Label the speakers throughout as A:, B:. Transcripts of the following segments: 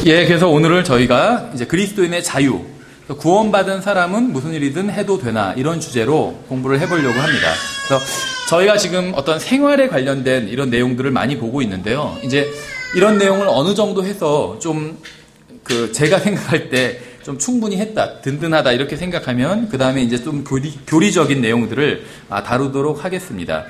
A: 예, 그래서 오늘은 저희가 이제 그리스도인의 자유, 구원받은 사람은 무슨 일이든 해도 되나, 이런 주제로 공부를 해보려고 합니다. 그래서 저희가 지금 어떤 생활에 관련된 이런 내용들을 많이 보고 있는데요. 이제 이런 내용을 어느 정도 해서 좀 제가 생각할 때 좀 충분히 했다, 든든하다, 이렇게 생각하면 그 다음에 이제 좀 교리적인 내용들을 다루도록 하겠습니다.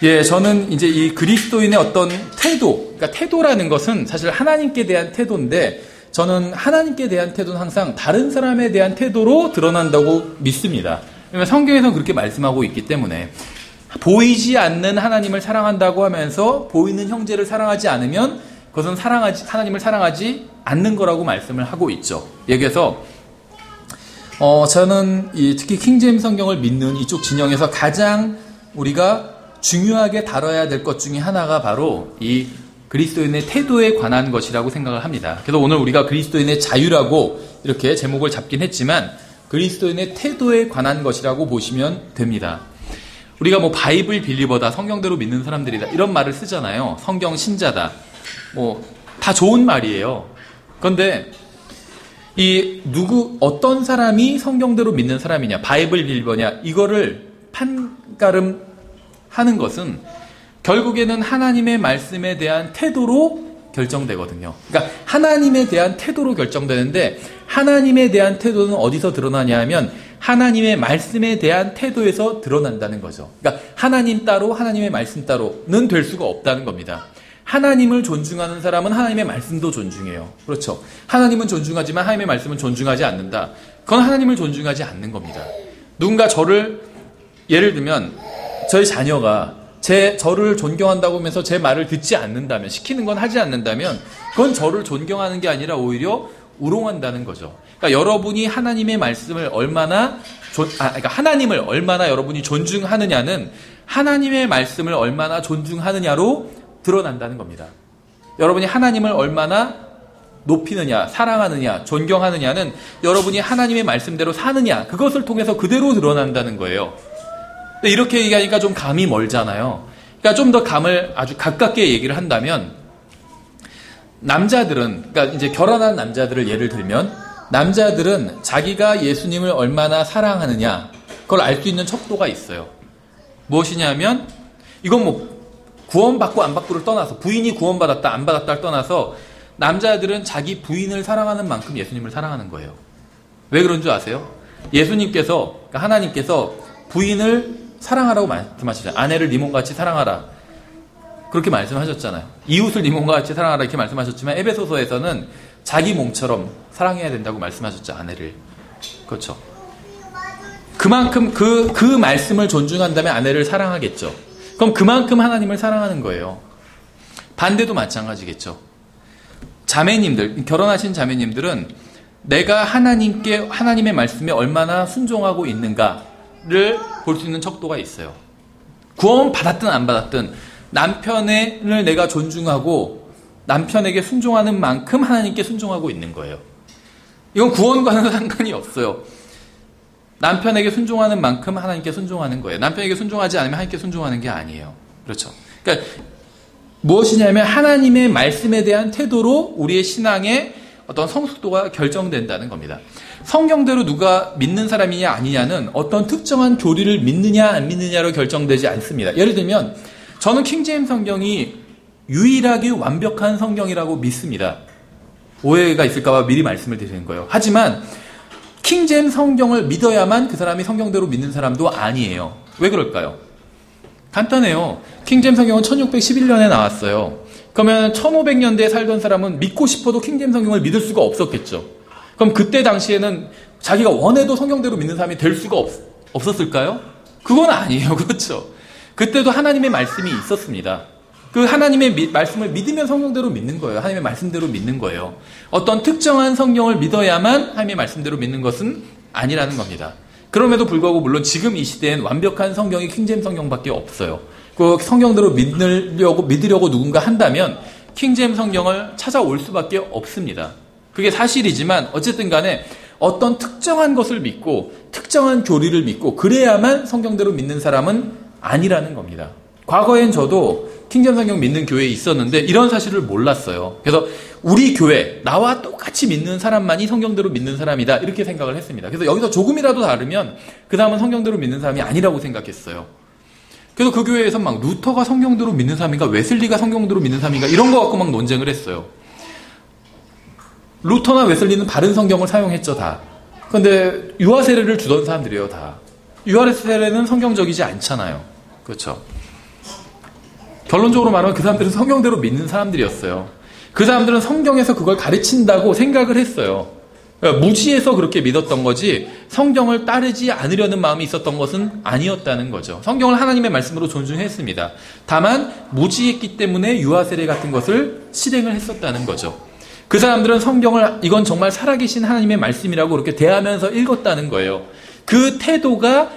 A: 예, 저는 이제 이 그리스도인의 어떤 태도, 그러니까 태도라는 것은 사실 하나님께 대한 태도인데, 저는 하나님께 대한 태도는 항상 다른 사람에 대한 태도로 드러난다고 믿습니다. 왜냐하면 성경에서는 그렇게 말씀하고 있기 때문에. 보이지 않는 하나님을 사랑한다고 하면서 보이는 형제를 사랑하지 않으면 그것은 하나님을 사랑하지 않는 거라고 말씀을 하고 있죠. 여기서 저는 특히 킹제임스 성경을 믿는 이쪽 진영에서 가장 우리가 중요하게 다뤄야 될 것 중에 하나가 바로 이 그리스도인의 태도에 관한 것이라고 생각을 합니다. 그래서 오늘 우리가 그리스도인의 자유라고 이렇게 제목을 잡긴 했지만 그리스도인의 태도에 관한 것이라고 보시면 됩니다. 우리가 바이블 빌리버다, 성경대로 믿는 사람들이다, 이런 말을 쓰잖아요. 성경 신자다. 다 좋은 말이에요. 그런데 어떤 사람이 성경대로 믿는 사람이냐, 바이블 빌리버냐, 이거를 판가름 하는 것은 결국에는 하나님의 말씀에 대한 태도로 결정되거든요. 그러니까 하나님에 대한 태도로 결정되는데, 하나님에 대한 태도는 어디서 드러나냐 하면 하나님의 말씀에 대한 태도에서 드러난다는 거죠. 그러니까 하나님 따로, 하나님의 말씀 따로는 될 수가 없다는 겁니다. 하나님을 존중하는 사람은 하나님의 말씀도 존중해요. 그렇죠. 하나님은 존중하지만 하나님의 말씀은 존중하지 않는다. 그건 하나님을 존중하지 않는 겁니다. 누군가 예를 들면 저희 자녀가 저를 존경한다고 하면서 제 말을 듣지 않는다면, 시키는 건 하지 않는다면, 그건 저를 존경하는 게 아니라 오히려 우롱한다는 거죠. 그러니까 여러분이 하나님의 말씀을 하나님을 얼마나 여러분이 존중하느냐는 하나님의 말씀을 얼마나 존중하느냐로 드러난다는 겁니다. 여러분이 하나님을 얼마나 높이느냐, 사랑하느냐, 존경하느냐는 여러분이 하나님의 말씀대로 사느냐, 그것을 통해서 그대로 드러난다는 거예요. 근데 이렇게 얘기하니까 좀 감이 멀잖아요. 그러니까 좀 더 감을 아주 가깝게 얘기를 한다면, 그러니까 이제 결혼한 남자들을 예를 들면, 남자들은 자기가 예수님을 얼마나 사랑하느냐, 그걸 알 수 있는 척도가 있어요. 무엇이냐면, 이건 구원받고 안 받고를 떠나서, 부인이 구원받았다 안 받았다를 떠나서 남자들은 자기 부인을 사랑하는 만큼 예수님을 사랑하는 거예요. 왜 그런 줄 아세요? 그러니까 하나님께서 부인을 사랑하라고 말씀하시잖아요. 아내를 네 몸같이 사랑하라, 그렇게 말씀하셨잖아요. 이웃을 네 몸과 같이 사랑하라, 이렇게 말씀하셨지만 에베소서에서는 자기 몸처럼 사랑해야 된다고 말씀하셨죠, 아내를. 그렇죠. 그만큼 그 말씀을 존중한다면 아내를 사랑하겠죠. 그럼 그만큼 하나님을 사랑하는 거예요. 반대도 마찬가지겠죠. 결혼하신 자매님들은 내가 하나님의 말씀에 얼마나 순종하고 있는가를 볼 수 있는 척도가 있어요. 구원 받았든 안 받았든 남편을 내가 존중하고 남편에게 순종하는 만큼 하나님께 순종하고 있는 거예요. 이건 구원과는 상관이 없어요. 남편에게 순종하는 만큼 하나님께 순종하는 거예요. 남편에게 순종하지 않으면 하나님께 순종하는 게 아니에요. 그렇죠. 그러니까 무엇이냐면 하나님의 말씀에 대한 태도로 우리의 신앙의 어떤 성숙도가 결정된다는 겁니다. 성경대로 누가 믿는 사람이냐 아니냐는 어떤 특정한 교리를 믿느냐 안 믿느냐로 결정되지 않습니다. 예를 들면 저는 킹제임스 성경이 유일하게 완벽한 성경이라고 믿습니다. 오해가 있을까 봐 미리 말씀을 드리는 거예요. 하지만 킹제임스 성경을 믿어야만 그 사람이 성경대로 믿는 사람도 아니에요. 왜 그럴까요? 간단해요. 킹제임스 성경은 1611년에 나왔어요. 그러면 1500년대에 살던 사람은 믿고 싶어도 킹제임스 성경을 믿을 수가 없었겠죠. 그럼 그때 당시에는 자기가 원해도 성경대로 믿는 사람이 될 수가 없었을까요? 그건 아니에요. 그렇죠. 그때도 하나님의 말씀이 있었습니다. 그 하나님의 말씀을 믿으면 성경대로 믿는 거예요. 하나님의 말씀대로 믿는 거예요. 어떤 특정한 성경을 믿어야만 하나님의 말씀대로 믿는 것은 아니라는 겁니다. 그럼에도 불구하고 물론 지금 이 시대엔 완벽한 성경이 킹제임스 성경밖에 없어요. 그 성경대로 믿으려고 누군가 한다면 킹제임스 성경을 찾아올 수밖에 없습니다. 그게 사실이지만 어쨌든 간에 어떤 특정한 것을 믿고 특정한 교리를 믿고 그래야만 성경대로 믿는 사람은 아니라는 겁니다. 과거엔 저도 킹제임스 성경 믿는 교회에 있었는데 이런 사실을 몰랐어요. 그래서 우리 교회, 나와 똑같이 믿는 사람만이 성경대로 믿는 사람이다 이렇게 생각을 했습니다. 그래서 여기서 조금이라도 다르면 그 다음은 성경대로 믿는 사람이 아니라고 생각했어요. 그래서 그 교회에서 막 루터가 성경대로 믿는 사람인가, 웨슬리가 성경대로 믿는 사람인가 이런 거 갖고 막 논쟁을 했어요. 루터나 웨슬리는 바른 성경을 사용했죠, 다. 근데 유아 세례를 주던 사람들이에요, 다. 유아 세례는 성경적이지 않잖아요. 그렇죠. 결론적으로 말하면 그 사람들은 성경대로 믿는 사람들이었어요. 그 사람들은 성경에서 그걸 가르친다고 생각을 했어요. 그러니까 무지해서 그렇게 믿었던 거지 성경을 따르지 않으려는 마음이 있었던 것은 아니었다는 거죠. 성경을 하나님의 말씀으로 존중했습니다. 다만 무지했기 때문에 유아 세례 같은 것을 실행을 했었다는 거죠. 그 사람들은 성경을 이건 정말 살아계신 하나님의 말씀이라고 그렇게 대하면서 읽었다는 거예요. 그 태도가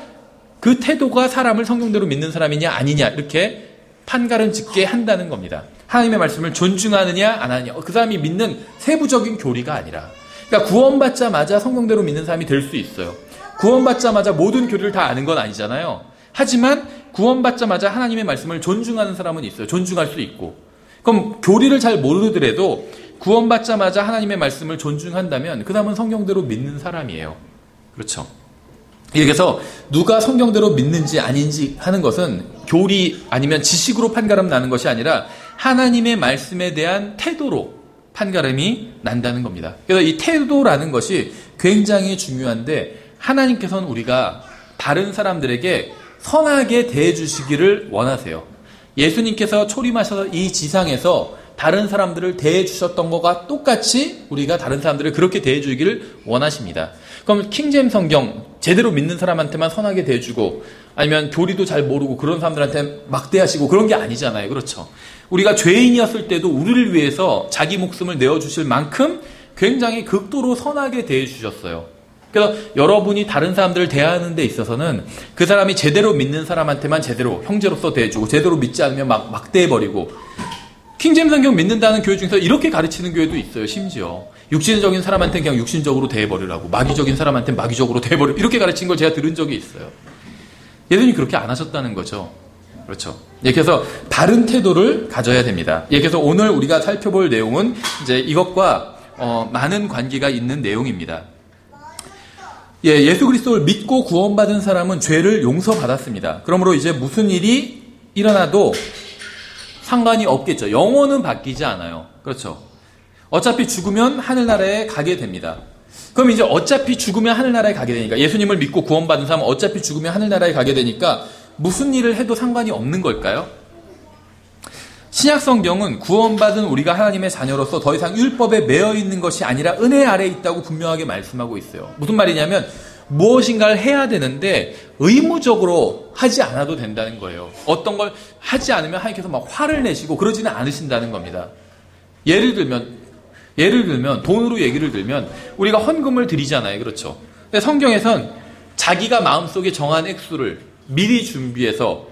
A: 사람을 성경대로 믿는 사람이냐 아니냐 이렇게 판가름 짓게 한다는 겁니다. 하나님의 말씀을 존중하느냐 안 하느냐 그 사람이 믿는 세부적인 교리가 아니라, 그러니까 구원받자마자 성경대로 믿는 사람이 될 수 있어요. 구원받자마자 모든 교리를 다 아는 건 아니잖아요. 하지만 구원받자마자 하나님의 말씀을 존중하는 사람은 있어요. 존중할 수 있고. 그럼 교리를 잘 모르더라도 구원받자마자 하나님의 말씀을 존중한다면 그 사람은 성경대로 믿는 사람이에요. 그렇죠. 그래서 누가 성경대로 믿는지 아닌지 하는 것은 교리 아니면 지식으로 판가름 나는 것이 아니라 하나님의 말씀에 대한 태도로 판가름이 난다는 겁니다. 그래서 이 태도라는 것이 굉장히 중요한데 하나님께서는 우리가 다른 사람들에게 선하게 대해주시기를 원하세요. 예수님께서 초림하셔서 이 지상에서 다른 사람들을 대해주셨던 것과 똑같이 우리가 다른 사람들을 그렇게 대해주기를 원하십니다. 그럼 킹제임스 성경 제대로 믿는 사람한테만 선하게 대해주고 아니면 교리도 잘 모르고 그런 사람들한테 막대하시고 그런 게 아니잖아요. 그렇죠. 우리가 죄인이었을 때도 우리를 위해서 자기 목숨을 내어주실 만큼 굉장히 극도로 선하게 대해주셨어요. 그래서 여러분이 다른 사람들을 대하는 데 있어서는 그 사람이 제대로 믿는 사람한테만 제대로 형제로서 대해주고 제대로 믿지 않으면 막대해버리고, 킹제임스 성경 믿는다는 교회 중에서 이렇게 가르치는 교회도 있어요. 심지어 육신적인 사람한테는 그냥 육신적으로 대해버리라고, 마귀적인 사람한테는 마귀적으로 대해버리고 이렇게 가르친 걸 제가 들은 적이 있어요. 예수님이 그렇게 안 하셨다는 거죠. 그렇죠. 예, 그래서 바른 태도를 가져야 됩니다. 예, 그래서 오늘 우리가 살펴볼 내용은 이제 이것과 많은 관계가 있는 내용입니다. 예, 예수 그리스도를 믿고 구원받은 사람은 죄를 용서받았습니다. 그러므로 이제 무슨 일이 일어나도 상관이 없겠죠. 영혼은 바뀌지 않아요. 그렇죠. 어차피 죽으면 하늘나라에 가게 됩니다. 그럼 이제 어차피 죽으면 하늘나라에 가게 되니까, 예수님을 믿고 구원받은 사람은 어차피 죽으면 하늘나라에 가게 되니까 무슨 일을 해도 상관이 없는 걸까요? 신약성경은 구원받은 우리가 하나님의 자녀로서 더 이상 율법에 매여 있는 것이 아니라 은혜 아래에 있다고 분명하게 말씀하고 있어요. 무슨 말이냐면 무엇인가를 해야 되는데 의무적으로 하지 않아도 된다는 거예요. 어떤 걸 하지 않으면 하나님께서 막 화를 내시고 그러지는 않으신다는 겁니다. 예를 들면 돈으로 얘기를 들면 우리가 헌금을 드리잖아요. 그렇죠. 근데 성경에선 자기가 마음속에 정한 액수를 미리 준비해서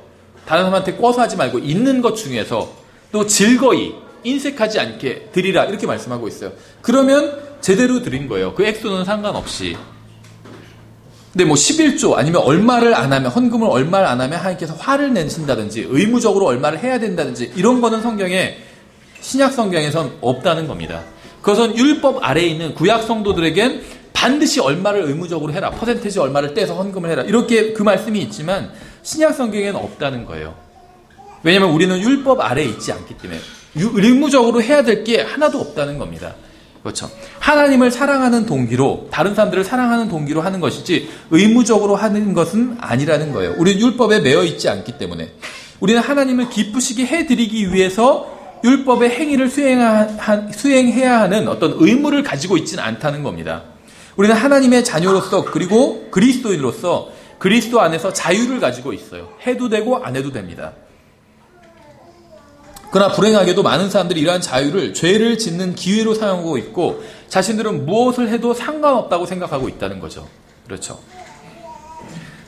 A: 다른 사람한테 꿔서 하지 말고 있는 것 중에서 또 즐거이 인색하지 않게 드리라 이렇게 말씀하고 있어요. 그러면 제대로 드린 거예요. 그 액수는 상관없이. 근데 뭐 11조 아니면 얼마를 안 하면, 헌금을 얼마를 안 하면 하나님께서 화를 내신다든지 의무적으로 얼마를 해야 된다든지 이런 거는 성경에, 신약 성경에선 없다는 겁니다. 그것은 율법 아래에 있는 구약 성도들에겐 반드시 얼마를 의무적으로 해라, 퍼센테이지 얼마를 떼서 헌금을 해라 이렇게 그 말씀이 있지만 신약 성경에는 없다는 거예요. 왜냐하면 우리는 율법 아래에 있지 않기 때문에 의무적으로 해야 될 게 하나도 없다는 겁니다. 그렇죠. 하나님을 사랑하는 동기로, 다른 사람들을 사랑하는 동기로 하는 것이지 의무적으로 하는 것은 아니라는 거예요. 우리는 율법에 매여 있지 않기 때문에. 우리는 하나님을 기쁘시게 해드리기 위해서 율법의 행위를 수행해야 하는 어떤 의무를 가지고 있지는 않다는 겁니다. 우리는 하나님의 자녀로서 그리고 그리스도인으로서 그리스도 안에서 자유를 가지고 있어요. 해도 되고 안 해도 됩니다. 그러나 불행하게도 많은 사람들이 이러한 자유를 죄를 짓는 기회로 사용하고 있고 자신들은 무엇을 해도 상관없다고 생각하고 있다는 거죠. 그렇죠.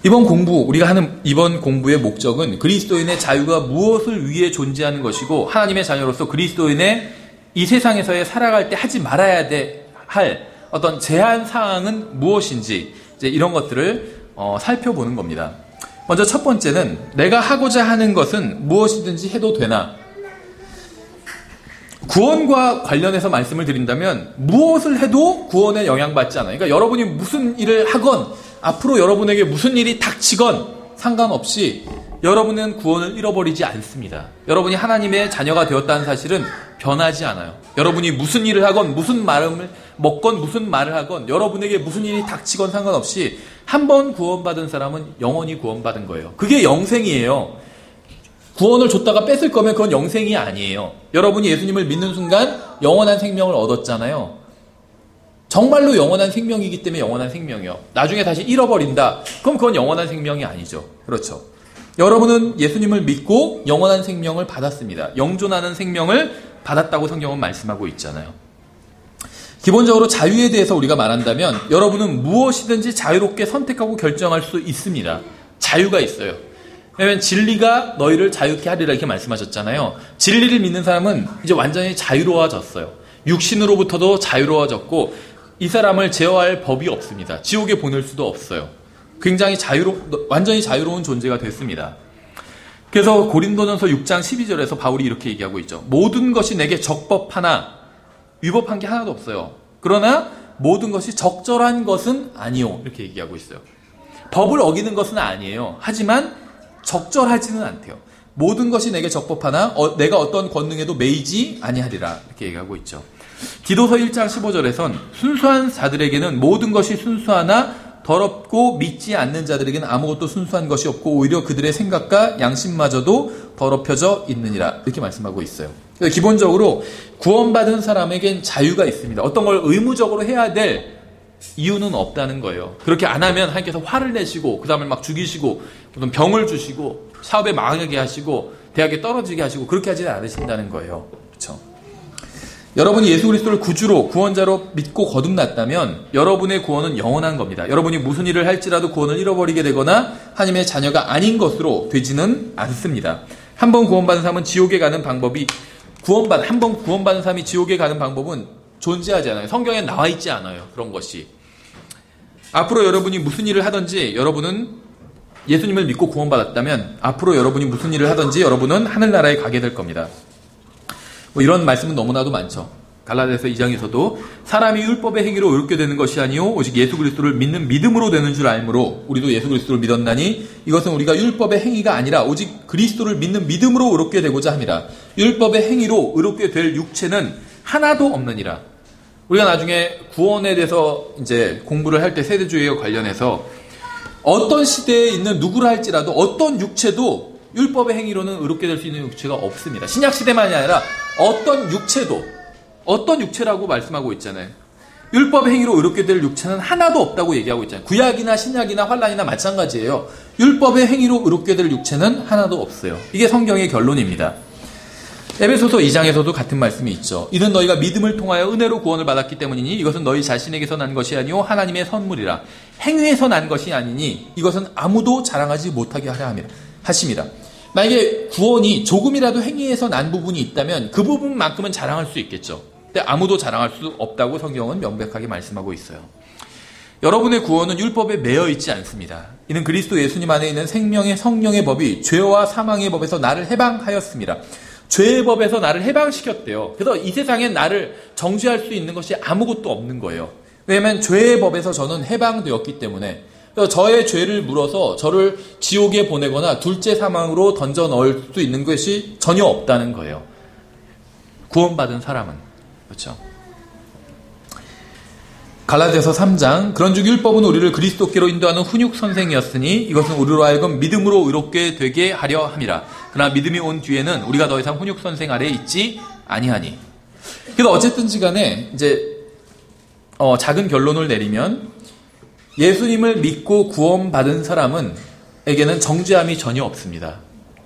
A: 우리가 하는 이번 공부의 목적은 그리스도인의 자유가 무엇을 위해 존재하는 것이고 하나님의 자녀로서 그리스도인의 이 세상에서의 살아갈 때 하지 말아야 할 어떤 제한 사항은 무엇인지 이제 이런 것들을 살펴보는 겁니다. 먼저 첫 번째는 내가 하고자 하는 것은 무엇이든지 해도 되나? 구원과 관련해서 말씀을 드린다면 무엇을 해도 구원에 영향받지 않아요. 그러니까 여러분이 무슨 일을 하건 앞으로 여러분에게 무슨 일이 닥치건 상관없이 여러분은 구원을 잃어버리지 않습니다. 여러분이 하나님의 자녀가 되었다는 사실은 변하지 않아요. 여러분이 무슨 일을 하건 무슨 말을 먹건 무슨 말을 하건 여러분에게 무슨 일이 닥치건 상관없이 한 번 구원받은 사람은 영원히 구원받은 거예요. 그게 영생이에요. 구원을 줬다가 뺏을 거면 그건 영생이 아니에요. 여러분이 예수님을 믿는 순간 영원한 생명을 얻었잖아요. 정말로 영원한 생명이기 때문에 영원한 생명이요. 나중에 다시 잃어버린다. 그럼 그건 영원한 생명이 아니죠. 그렇죠. 여러분은 예수님을 믿고 영원한 생명을 받았습니다. 영존하는 생명을 받았다고 성경은 말씀하고 있잖아요. 기본적으로 자유에 대해서 우리가 말한다면 여러분은 무엇이든지 자유롭게 선택하고 결정할 수 있습니다. 자유가 있어요. 왜냐하면 진리가 너희를 자유케 하리라 이렇게 말씀하셨잖아요. 진리를 믿는 사람은 이제 완전히 자유로워졌어요. 육신으로부터도 자유로워졌고 이 사람을 제어할 법이 없습니다. 지옥에 보낼 수도 없어요. 굉장히 완전히 자유로운 존재가 됐습니다. 그래서 고린도전서 6장 12절에서 바울이 이렇게 얘기하고 있죠. 모든 것이 내게 적법하나 위법한 게 하나도 없어요. 그러나 모든 것이 적절한 것은 아니요. 이렇게 얘기하고 있어요. 법을 어기는 것은 아니에요. 하지만 적절하지는 않대요. 모든 것이 내게 적법하나 내가 어떤 권능에도 매이지 아니하리라 이렇게 얘기하고 있죠. 기도서 1장 15절에선 순수한 자들에게는 모든 것이 순수하나 더럽고 믿지 않는 자들에게는 아무것도 순수한 것이 없고 오히려 그들의 생각과 양심마저도 더럽혀져 있느니라 이렇게 말씀하고 있어요. 그래서 기본적으로 구원받은 사람에겐 자유가 있습니다. 어떤 걸 의무적으로 해야 될 이유는 없다는 거예요. 그렇게 안 하면 하나님께서 화를 내시고 그 다음에 막 죽이시고 어떤 병을 주시고 사업에 망하게 하시고 대학에 떨어지게 하시고 그렇게 하지는 않으신다는 거예요. 그렇죠? 여러분이 예수 그리스도를 구주로 구원자로 믿고 거듭났다면 여러분의 구원은 영원한 겁니다. 여러분이 무슨 일을 할지라도 구원을 잃어버리게 되거나 하나님의 자녀가 아닌 것으로 되지는 않습니다. 한 번 구원받은 사람은 지옥에 가는 방법이 한 번 구원받은 사람이 지옥에 가는 방법은 존재하지 않아요. 성경에 나와 있지 않아요. 그런 것이. 앞으로 여러분이 무슨 일을 하든지 여러분은 예수님을 믿고 구원받았다면 앞으로 여러분이 무슨 일을 하든지 여러분은 하늘나라에 가게 될 겁니다. 뭐 이런 말씀은 너무나도 많죠. 갈라디아서 2장에서도 사람이 율법의 행위로 의롭게 되는 것이 아니요 오직 예수 그리스도를 믿는 믿음으로 되는 줄 알므로 우리도 예수 그리스도를 믿었나니 이것은 우리가 율법의 행위가 아니라 오직 그리스도를 믿는 믿음으로 의롭게 되고자 함이라. 율법의 행위로 의롭게 될 육체는 하나도 없느니라. 우리가 나중에 구원에 대해서 이제 공부를 할 때 세대주의와 관련해서 어떤 시대에 있는 누구를 할지라도 어떤 육체도 율법의 행위로는 의롭게 될 수 있는 육체가 없습니다. 신약 시대만이 아니라 어떤 육체도 어떤 육체라고 말씀하고 있잖아요. 율법의 행위로 의롭게 될 육체는 하나도 없다고 얘기하고 있잖아요. 구약이나 신약이나 환란이나 마찬가지예요. 율법의 행위로 의롭게 될 육체는 하나도 없어요. 이게 성경의 결론입니다. 에베소서 2장에서도 같은 말씀이 있죠. 이는 너희가 믿음을 통하여 은혜로 구원을 받았기 때문이니 이것은 너희 자신에게서 난 것이 아니오 하나님의 선물이라. 행위에서 난 것이 아니니 이것은 아무도 자랑하지 못하게 하려 하심이라. 만약에 구원이 조금이라도 행위에서 난 부분이 있다면 그 부분만큼은 자랑할 수 있겠죠. 근데 아무도 자랑할 수 없다고 성경은 명백하게 말씀하고 있어요. 여러분의 구원은 율법에 매여 있지 않습니다. 이는 그리스도 예수님 안에 있는 생명의 성령의 법이 죄와 사망의 법에서 나를 해방하였습니다. 죄의 법에서 나를 해방시켰대요. 그래서 이 세상에 나를 정죄할 수 있는 것이 아무것도 없는 거예요. 왜냐하면 죄의 법에서 저는 해방되었기 때문에. 그래서 저의 죄를 물어서 저를 지옥에 보내거나 둘째 사망으로 던져 넣을 수 있는 것이 전혀 없다는 거예요. 구원받은 사람은. 그렇죠? 갈라디아서 3장 그런즉 율법은 우리를 그리스도께로 인도하는 훈육 선생이었으니 이것은 우리로 하여금 믿음으로 의롭게 되게 하려 함이라. 그러나 믿음이 온 뒤에는 우리가 더 이상 훈육 선생 아래에 있지 아니하니. 그래서 어쨌든지 간에 이제 작은 결론을 내리면 예수님을 믿고 구원받은 사람에게는 정죄함이 전혀 없습니다.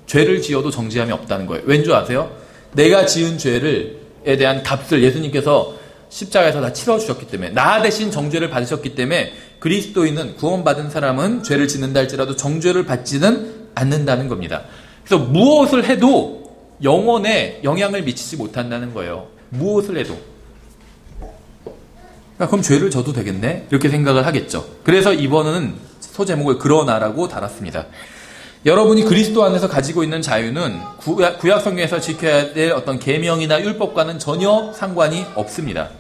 A: 죄를 지어도 정죄함이 없다는 거예요. 왠 줄 아세요? 내가 지은 죄에 대한 값을 예수님께서 십자가에서 다 치러주셨기 때문에 나 대신 정죄를 받으셨기 때문에 그리스도인은 구원받은 사람은 죄를 짓는다 할지라도 정죄를 받지는 않는다는 겁니다. 그래서 무엇을 해도 영혼에 영향을 미치지 못한다는 거예요. 무엇을 해도. 그럼 죄를 져도 되겠네? 이렇게 생각을 하겠죠. 그래서 이번은 소제목을 그러나라고 달았습니다. 여러분이 그리스도 안에서 가지고 있는 자유는 구약 성경에서 지켜야 될 어떤 계명이나 율법과는 전혀 상관이 없습니다.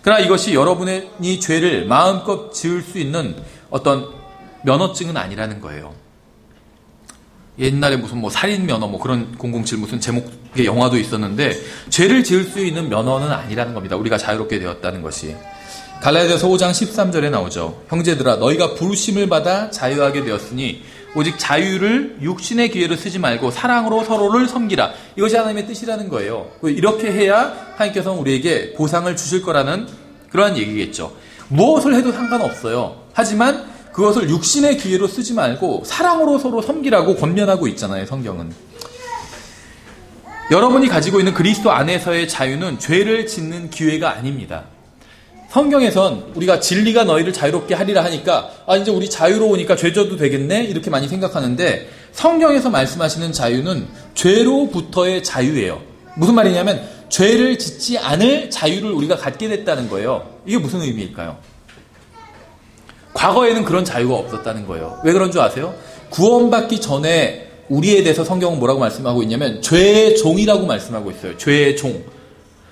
A: 그러나 이것이 여러분이 죄를 마음껏 지을 수 있는 어떤 면허증은 아니라는 거예요. 옛날에 무슨 살인 면허 그런 007 무슨 제목의 영화도 있었는데 죄를 지을 수 있는 면허는 아니라는 겁니다. 우리가 자유롭게 되었다는 것이. 갈라디아서 5장 13절에 나오죠. 형제들아 너희가 부르심을 받아 자유하게 되었으니 오직 자유를 육신의 기회로 쓰지 말고 사랑으로 서로를 섬기라. 이것이 하나님의 뜻이라는 거예요. 이렇게 해야 하나님께서는 우리에게 보상을 주실 거라는 그러한 얘기겠죠. 무엇을 해도 상관없어요. 하지만 그것을 육신의 기회로 쓰지 말고 사랑으로 서로 섬기라고 권면하고 있잖아요, 성경은. 여러분이 가지고 있는 그리스도 안에서의 자유는 죄를 짓는 기회가 아닙니다. 성경에선 우리가 진리가 너희를 자유롭게 하리라 하니까 이제 우리 자유로우니까 죄 져도 되겠네? 이렇게 많이 생각하는데 성경에서 말씀하시는 자유는 죄로부터의 자유예요. 무슨 말이냐면 죄를 짓지 않을 자유를 우리가 갖게 됐다는 거예요. 이게 무슨 의미일까요? 과거에는 그런 자유가 없었다는 거예요. 왜 그런 줄 아세요? 구원받기 전에 우리에 대해서 성경은 뭐라고 말씀하고 있냐면 죄의 종이라고 말씀하고 있어요. 죄의 종.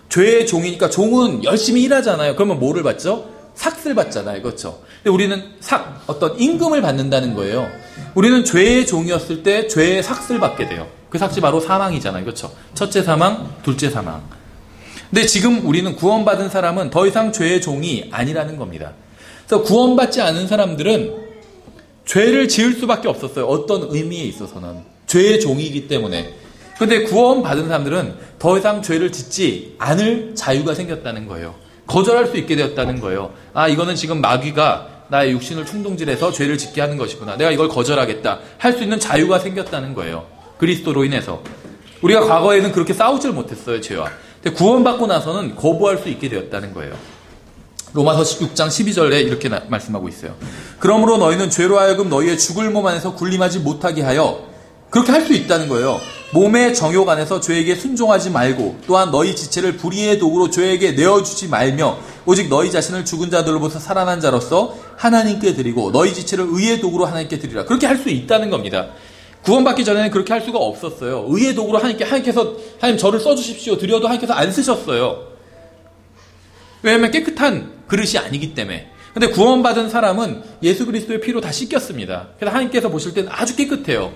A: 죄의 종이니까 종은 열심히 일하잖아요. 그러면 뭐를 받죠? 삭을 받잖아요. 그렇죠? 근데 우리는 어떤 임금을 받는다는 거예요. 우리는 죄의 종이었을 때 죄의 삭을 받게 돼요. 그 삭이 바로 사망이잖아요. 그렇죠? 첫째 사망, 둘째 사망. 근데 지금 우리는 구원받은 사람은 더 이상 죄의 종이 아니라는 겁니다. 그래서 구원받지 않은 사람들은 죄를 지을 수밖에 없었어요. 어떤 의미에 있어서는. 죄의 종이기 때문에. 근데 구원받은 사람들은 더 이상 죄를 짓지 않을 자유가 생겼다는 거예요. 거절할 수 있게 되었다는 거예요. 이거는 지금 마귀가 나의 육신을 충동질해서 죄를 짓게 하는 것이구나. 내가 이걸 거절하겠다. 할 수 있는 자유가 생겼다는 거예요. 그리스도로 인해서. 우리가 과거에는 그렇게 싸우질 못했어요, 죄와. 근데 구원받고 나서는 거부할 수 있게 되었다는 거예요. 로마서 6장 12절에 이렇게 말씀하고 있어요. 그러므로 너희는 죄로 하여금 너희의 죽을 몸 안에서 군림하지 못하게 하여 그렇게 할 수 있다는 거예요. 몸의 정욕 안에서 죄에게 순종하지 말고 또한 너희 지체를 불의의 도구로 죄에게 내어주지 말며 오직 너희 자신을 죽은 자들로부터 살아난 자로서 하나님께 드리고 너희 지체를 의의 도구로 하나님께 드리라. 그렇게 할 수 있다는 겁니다. 구원받기 전에는 그렇게 할 수가 없었어요. 의의 도구로 하나님께서 하나님 저를 써주십시오. 드려도 하나님께서 안 쓰셨어요. 왜냐하면 깨끗한 그릇이 아니기 때문에. 근데 구원받은 사람은 예수 그리스도의 피로 다 씻겼습니다. 그래서 하나님께서 보실 때는 아주 깨끗해요.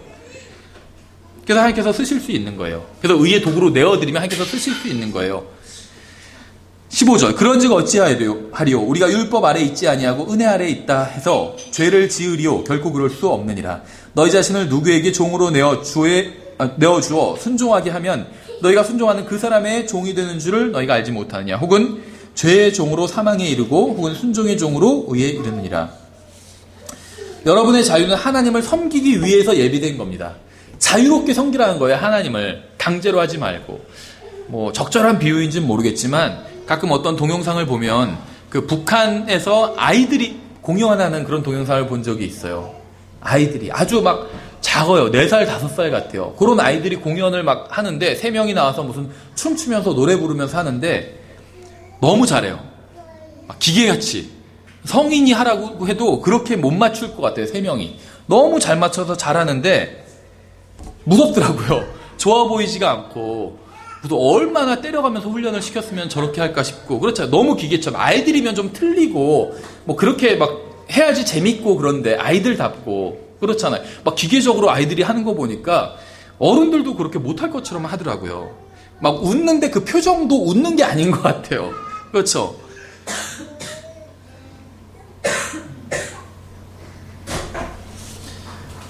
A: 그래서 하나님께서 쓰실 수 있는 거예요. 그래서 의의 도구로 내어드리면 하나님께서 쓰실 수 있는 거예요. 15절 그런즉 어찌하리요 우리가 율법 아래 있지 아니하고 은혜 아래 있다 해서 죄를 지으리요 결코 그럴 수 없느니라. 너희 자신을 누구에게 종으로 내어주어 순종하게 하면 너희가 순종하는 그 사람의 종이 되는 줄을 너희가 알지 못하느냐. 혹은 죄의 종으로 사망에 이르고 혹은 순종의 종으로 의에 이르느니라. 여러분의 자유는 하나님을 섬기기 위해서 예비된 겁니다. 자유롭게 섬기라는 거예요. 하나님을 강제로 하지 말고. 적절한 비유인지는 모르겠지만 가끔 어떤 동영상을 보면 그 북한에서 아이들이 공연하는 그런 동영상을 본 적이 있어요. 아이들이 아주 막 작아요. 4살, 5살 같아요. 그런 아이들이 공연을 막 하는데 3명이 나와서 무슨 춤추면서 노래 부르면서 하는데 너무 잘해요. 막 기계같이. 성인이 하라고 해도 그렇게 못 맞출 것 같아요. 3명이. 너무 잘 맞춰서 잘하는데 무섭더라고요. 좋아 보이지가 않고 또 얼마나 때려가면서 훈련을 시켰으면 저렇게 할까 싶고 그렇잖아요. 너무 기계처럼. 아이들이면 좀 틀리고 그렇게 막 해야지 재밌고 그런데 아이들답고 그렇잖아요. 막 기계적으로 아이들이 하는 거 보니까 어른들도 그렇게 못할 것처럼 하더라고요. 막 웃는데 그 표정도 웃는 게 아닌 것 같아요. 그렇죠?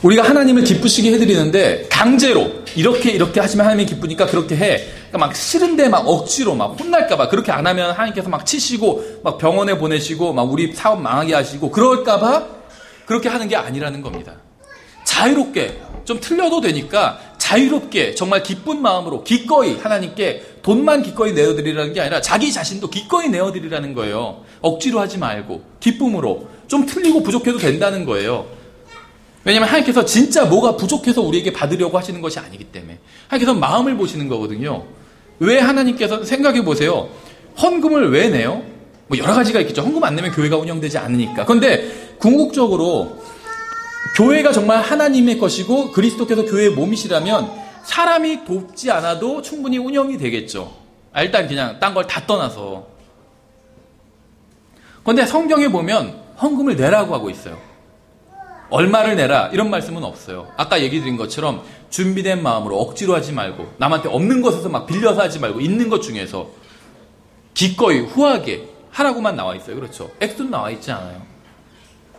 A: 우리가 하나님을 기쁘시게 해드리는데 강제로 이렇게 하시면 하나님이 기쁘니까 그렇게 해. 그러니까 막 싫은데 막 억지로 막 혼날까봐 그렇게 안 하면 하나님께서 막 치시고 막 병원에 보내시고 막 우리 사업 망하게 하시고 그럴까봐 그렇게 하는 게 아니라는 겁니다. 자유롭게 좀 틀려도 되니까 자유롭게 정말 기쁜 마음으로 기꺼이 하나님께 돈만 기꺼이 내어드리라는 게 아니라 자기 자신도 기꺼이 내어드리라는 거예요. 억지로 하지 말고 기쁨으로 좀 틀리고 부족해도 된다는 거예요. 왜냐하면 하나님께서 진짜 뭐가 부족해서 우리에게 받으려고 하시는 것이 아니기 때문에 하나님께서 마음을 보시는 거거든요. 왜 하나님께서 생각해 보세요. 헌금을 왜 내요? 여러 가지가 있겠죠. 헌금 안 내면 교회가 운영되지 않으니까. 그런데 궁극적으로 교회가 정말 하나님의 것이고 그리스도께서 교회의 몸이시라면 사람이 돕지 않아도 충분히 운영이 되겠죠. 일단 그냥 딴 걸 다 떠나서. 그런데 성경에 보면 헌금을 내라고 하고 있어요. 얼마를 내라 이런 말씀은 없어요. 아까 얘기 드린 것처럼 준비된 마음으로 억지로 하지 말고 남한테 없는 것에서 막 빌려서 하지 말고 있는 것 중에서 기꺼이 후하게 하라고만 나와 있어요. 그렇죠? 액수는 나와 있지 않아요.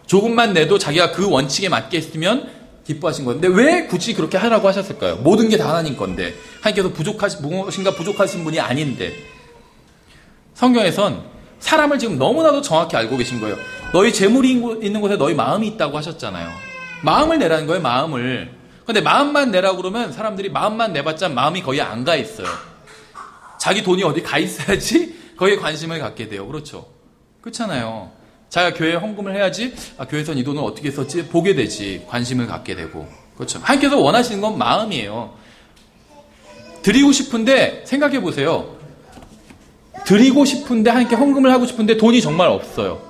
A: 조금만 내도 자기가 그 원칙에 맞게 했으면 기뻐하신 건데 왜 굳이 그렇게 하라고 하셨을까요? 모든 게 다 하나님 건데 하나님께서 무엇인가 부족하신 분이 아닌데. 성경에선 사람을 지금 너무나도 정확히 알고 계신 거예요. 너희 재물이 있는 곳에 너희 마음이 있다고 하셨잖아요. 마음을 내라는 거예요. 마음을. 근데 마음만 내라고 그러면 사람들이 마음만 내봤자 마음이 거의 안 가 있어요. 자기 돈이 어디 가 있어야지 거기에 관심을 갖게 돼요. 그렇죠? 그렇잖아요. 자기가 교회에 헌금을 해야지 교회에선 이 돈을 어떻게 썼지 보게 되지 관심을 갖게 되고. 그렇죠? 하나님께서 원하시는 건 마음이에요. 드리고 싶은데 생각해 보세요. 드리고 싶은데 하나님께 헌금을 하고 싶은데 돈이 정말 없어요.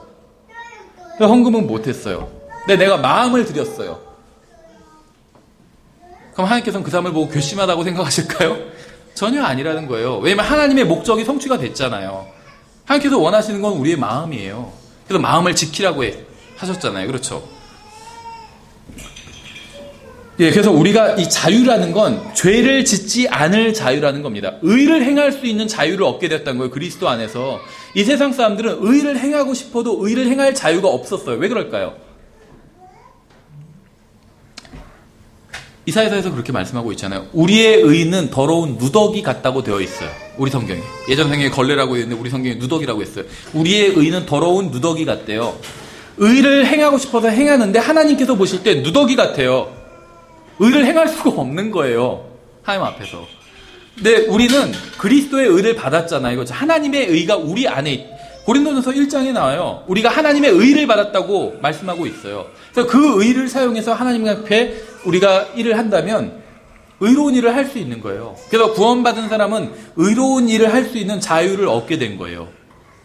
A: 헌금은 못했어요. 근데 내가 마음을 드렸어요. 그럼 하나님께서는 그 사람을 보고 괘씸하다고 생각하실까요? 전혀 아니라는 거예요. 왜냐하면 하나님의 목적이 성취가 됐잖아요. 하나님께서 원하시는 건 우리의 마음이에요. 그래서 마음을 지키라고 하셨잖아요. 그렇죠? 예, 그래서 우리가 이 자유라는 건 죄를 짓지 않을 자유라는 겁니다. 의를 행할 수 있는 자유를 얻게 됐다는 거예요. 그리스도 안에서. 이 세상 사람들은 의를 행하고 싶어도 의를 행할 자유가 없었어요. 왜 그럴까요? 이사야서에서 그렇게 말씀하고 있잖아요. 우리의 의는 더러운 누더기 같다고 되어 있어요. 우리 성경에. 예전 성경에 걸레라고 했는데 우리 성경에 누더기라고 했어요. 우리의 의는 더러운 누더기 같대요. 의를 행하고 싶어서 행하는데 하나님께서 보실 때 누더기 같아요. 의를 행할 수가 없는 거예요. 하나님 앞에서. 근데 우리는 그리스도의 의를 받았잖아요. 그렇죠? 하나님의 의가 우리 안에 고린도전서 1장에 나와요. 우리가 하나님의 의를 받았다고 말씀하고 있어요. 그래서 그 의를 사용해서 하나님 앞에 우리가 일을 한다면 의로운 일을 할 수 있는 거예요. 그래서 구원받은 사람은 의로운 일을 할 수 있는 자유를 얻게 된 거예요.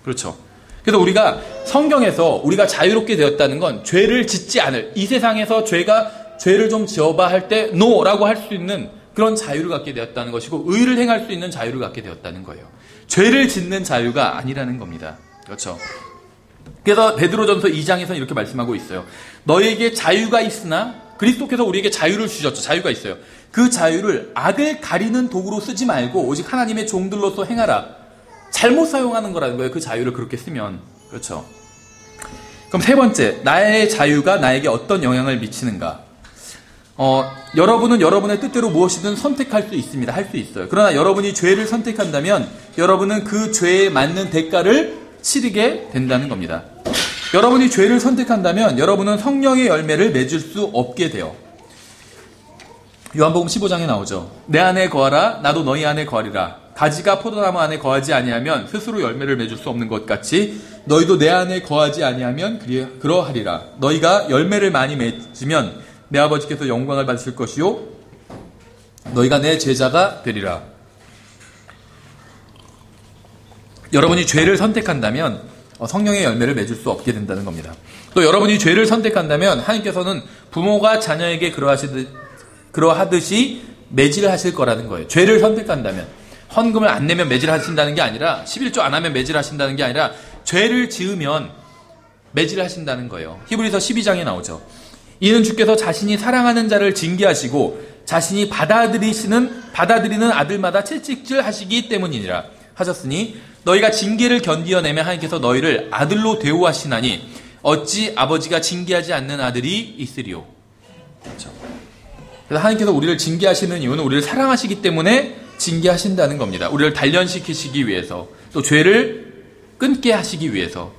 A: 그렇죠? 그래서 우리가 성경에서 우리가 자유롭게 되었다는 건 죄를 짓지 않을, 이 세상에서 죄를 좀 지어봐 할 때 no라고 할 수 있는 그런 자유를 갖게 되었다는 것이고 의를 행할 수 있는 자유를 갖게 되었다는 거예요. 죄를 짓는 자유가 아니라는 겁니다. 그렇죠? 그래서 베드로전서 2장에서 이렇게 말씀하고 있어요. 너희에게 자유가 있으나 그리스도께서 우리에게 자유를 주셨죠. 자유가 있어요. 그 자유를 악을 가리는 도구로 쓰지 말고 오직 하나님의 종들로서 행하라. 잘못 사용하는 거라는 거예요. 그 자유를 그렇게 쓰면. 그렇죠? 그럼 세 번째, 나의 자유가 나에게 어떤 영향을 미치는가? 여러분은 여러분의 뜻대로 무엇이든 선택할 수 있습니다. 할 수 있어요. 그러나 여러분이 죄를 선택한다면 여러분은 그 죄에 맞는 대가를 치르게 된다는 겁니다. 여러분이 죄를 선택한다면 여러분은 성령의 열매를 맺을 수 없게 돼요. 요한복음 15장에 나오죠. 내 안에 거하라 나도 너희 안에 거하리라. 가지가 포도나무 안에 거하지 아니하면 스스로 열매를 맺을 수 없는 것 같이 너희도 내 안에 거하지 아니하면 그러하리라. 너희가 열매를 많이 맺으면 내 아버지께서 영광을 받으실 것이요 너희가 내 제자가 되리라. 여러분이 죄를 선택한다면 성령의 열매를 맺을 수 없게 된다는 겁니다. 또 여러분이 죄를 선택한다면 하나님께서는 부모가 자녀에게 그러하듯이 매질하실 거라는 거예요. 죄를 선택한다면 헌금을 안 내면 매질하신다는 게 아니라 11조 안 하면 매질하신다는 게 아니라 죄를 지으면 매질하신다는 거예요. 히브리서 12장에 나오죠. 이는 주께서 자신이 사랑하는 자를 징계하시고 자신이 받아들이는 아들마다 채찍질 하시기 때문이니라 하셨으니 너희가 징계를 견디어내면 하나님께서 너희를 아들로 대우하시나니 어찌 아버지가 징계하지 않는 아들이 있으리요. 그렇죠? 그래서 하나님께서 우리를 징계하시는 이유는 우리를 사랑하시기 때문에 징계하신다는 겁니다. 우리를 단련시키시기 위해서 또 죄를 끊게 하시기 위해서.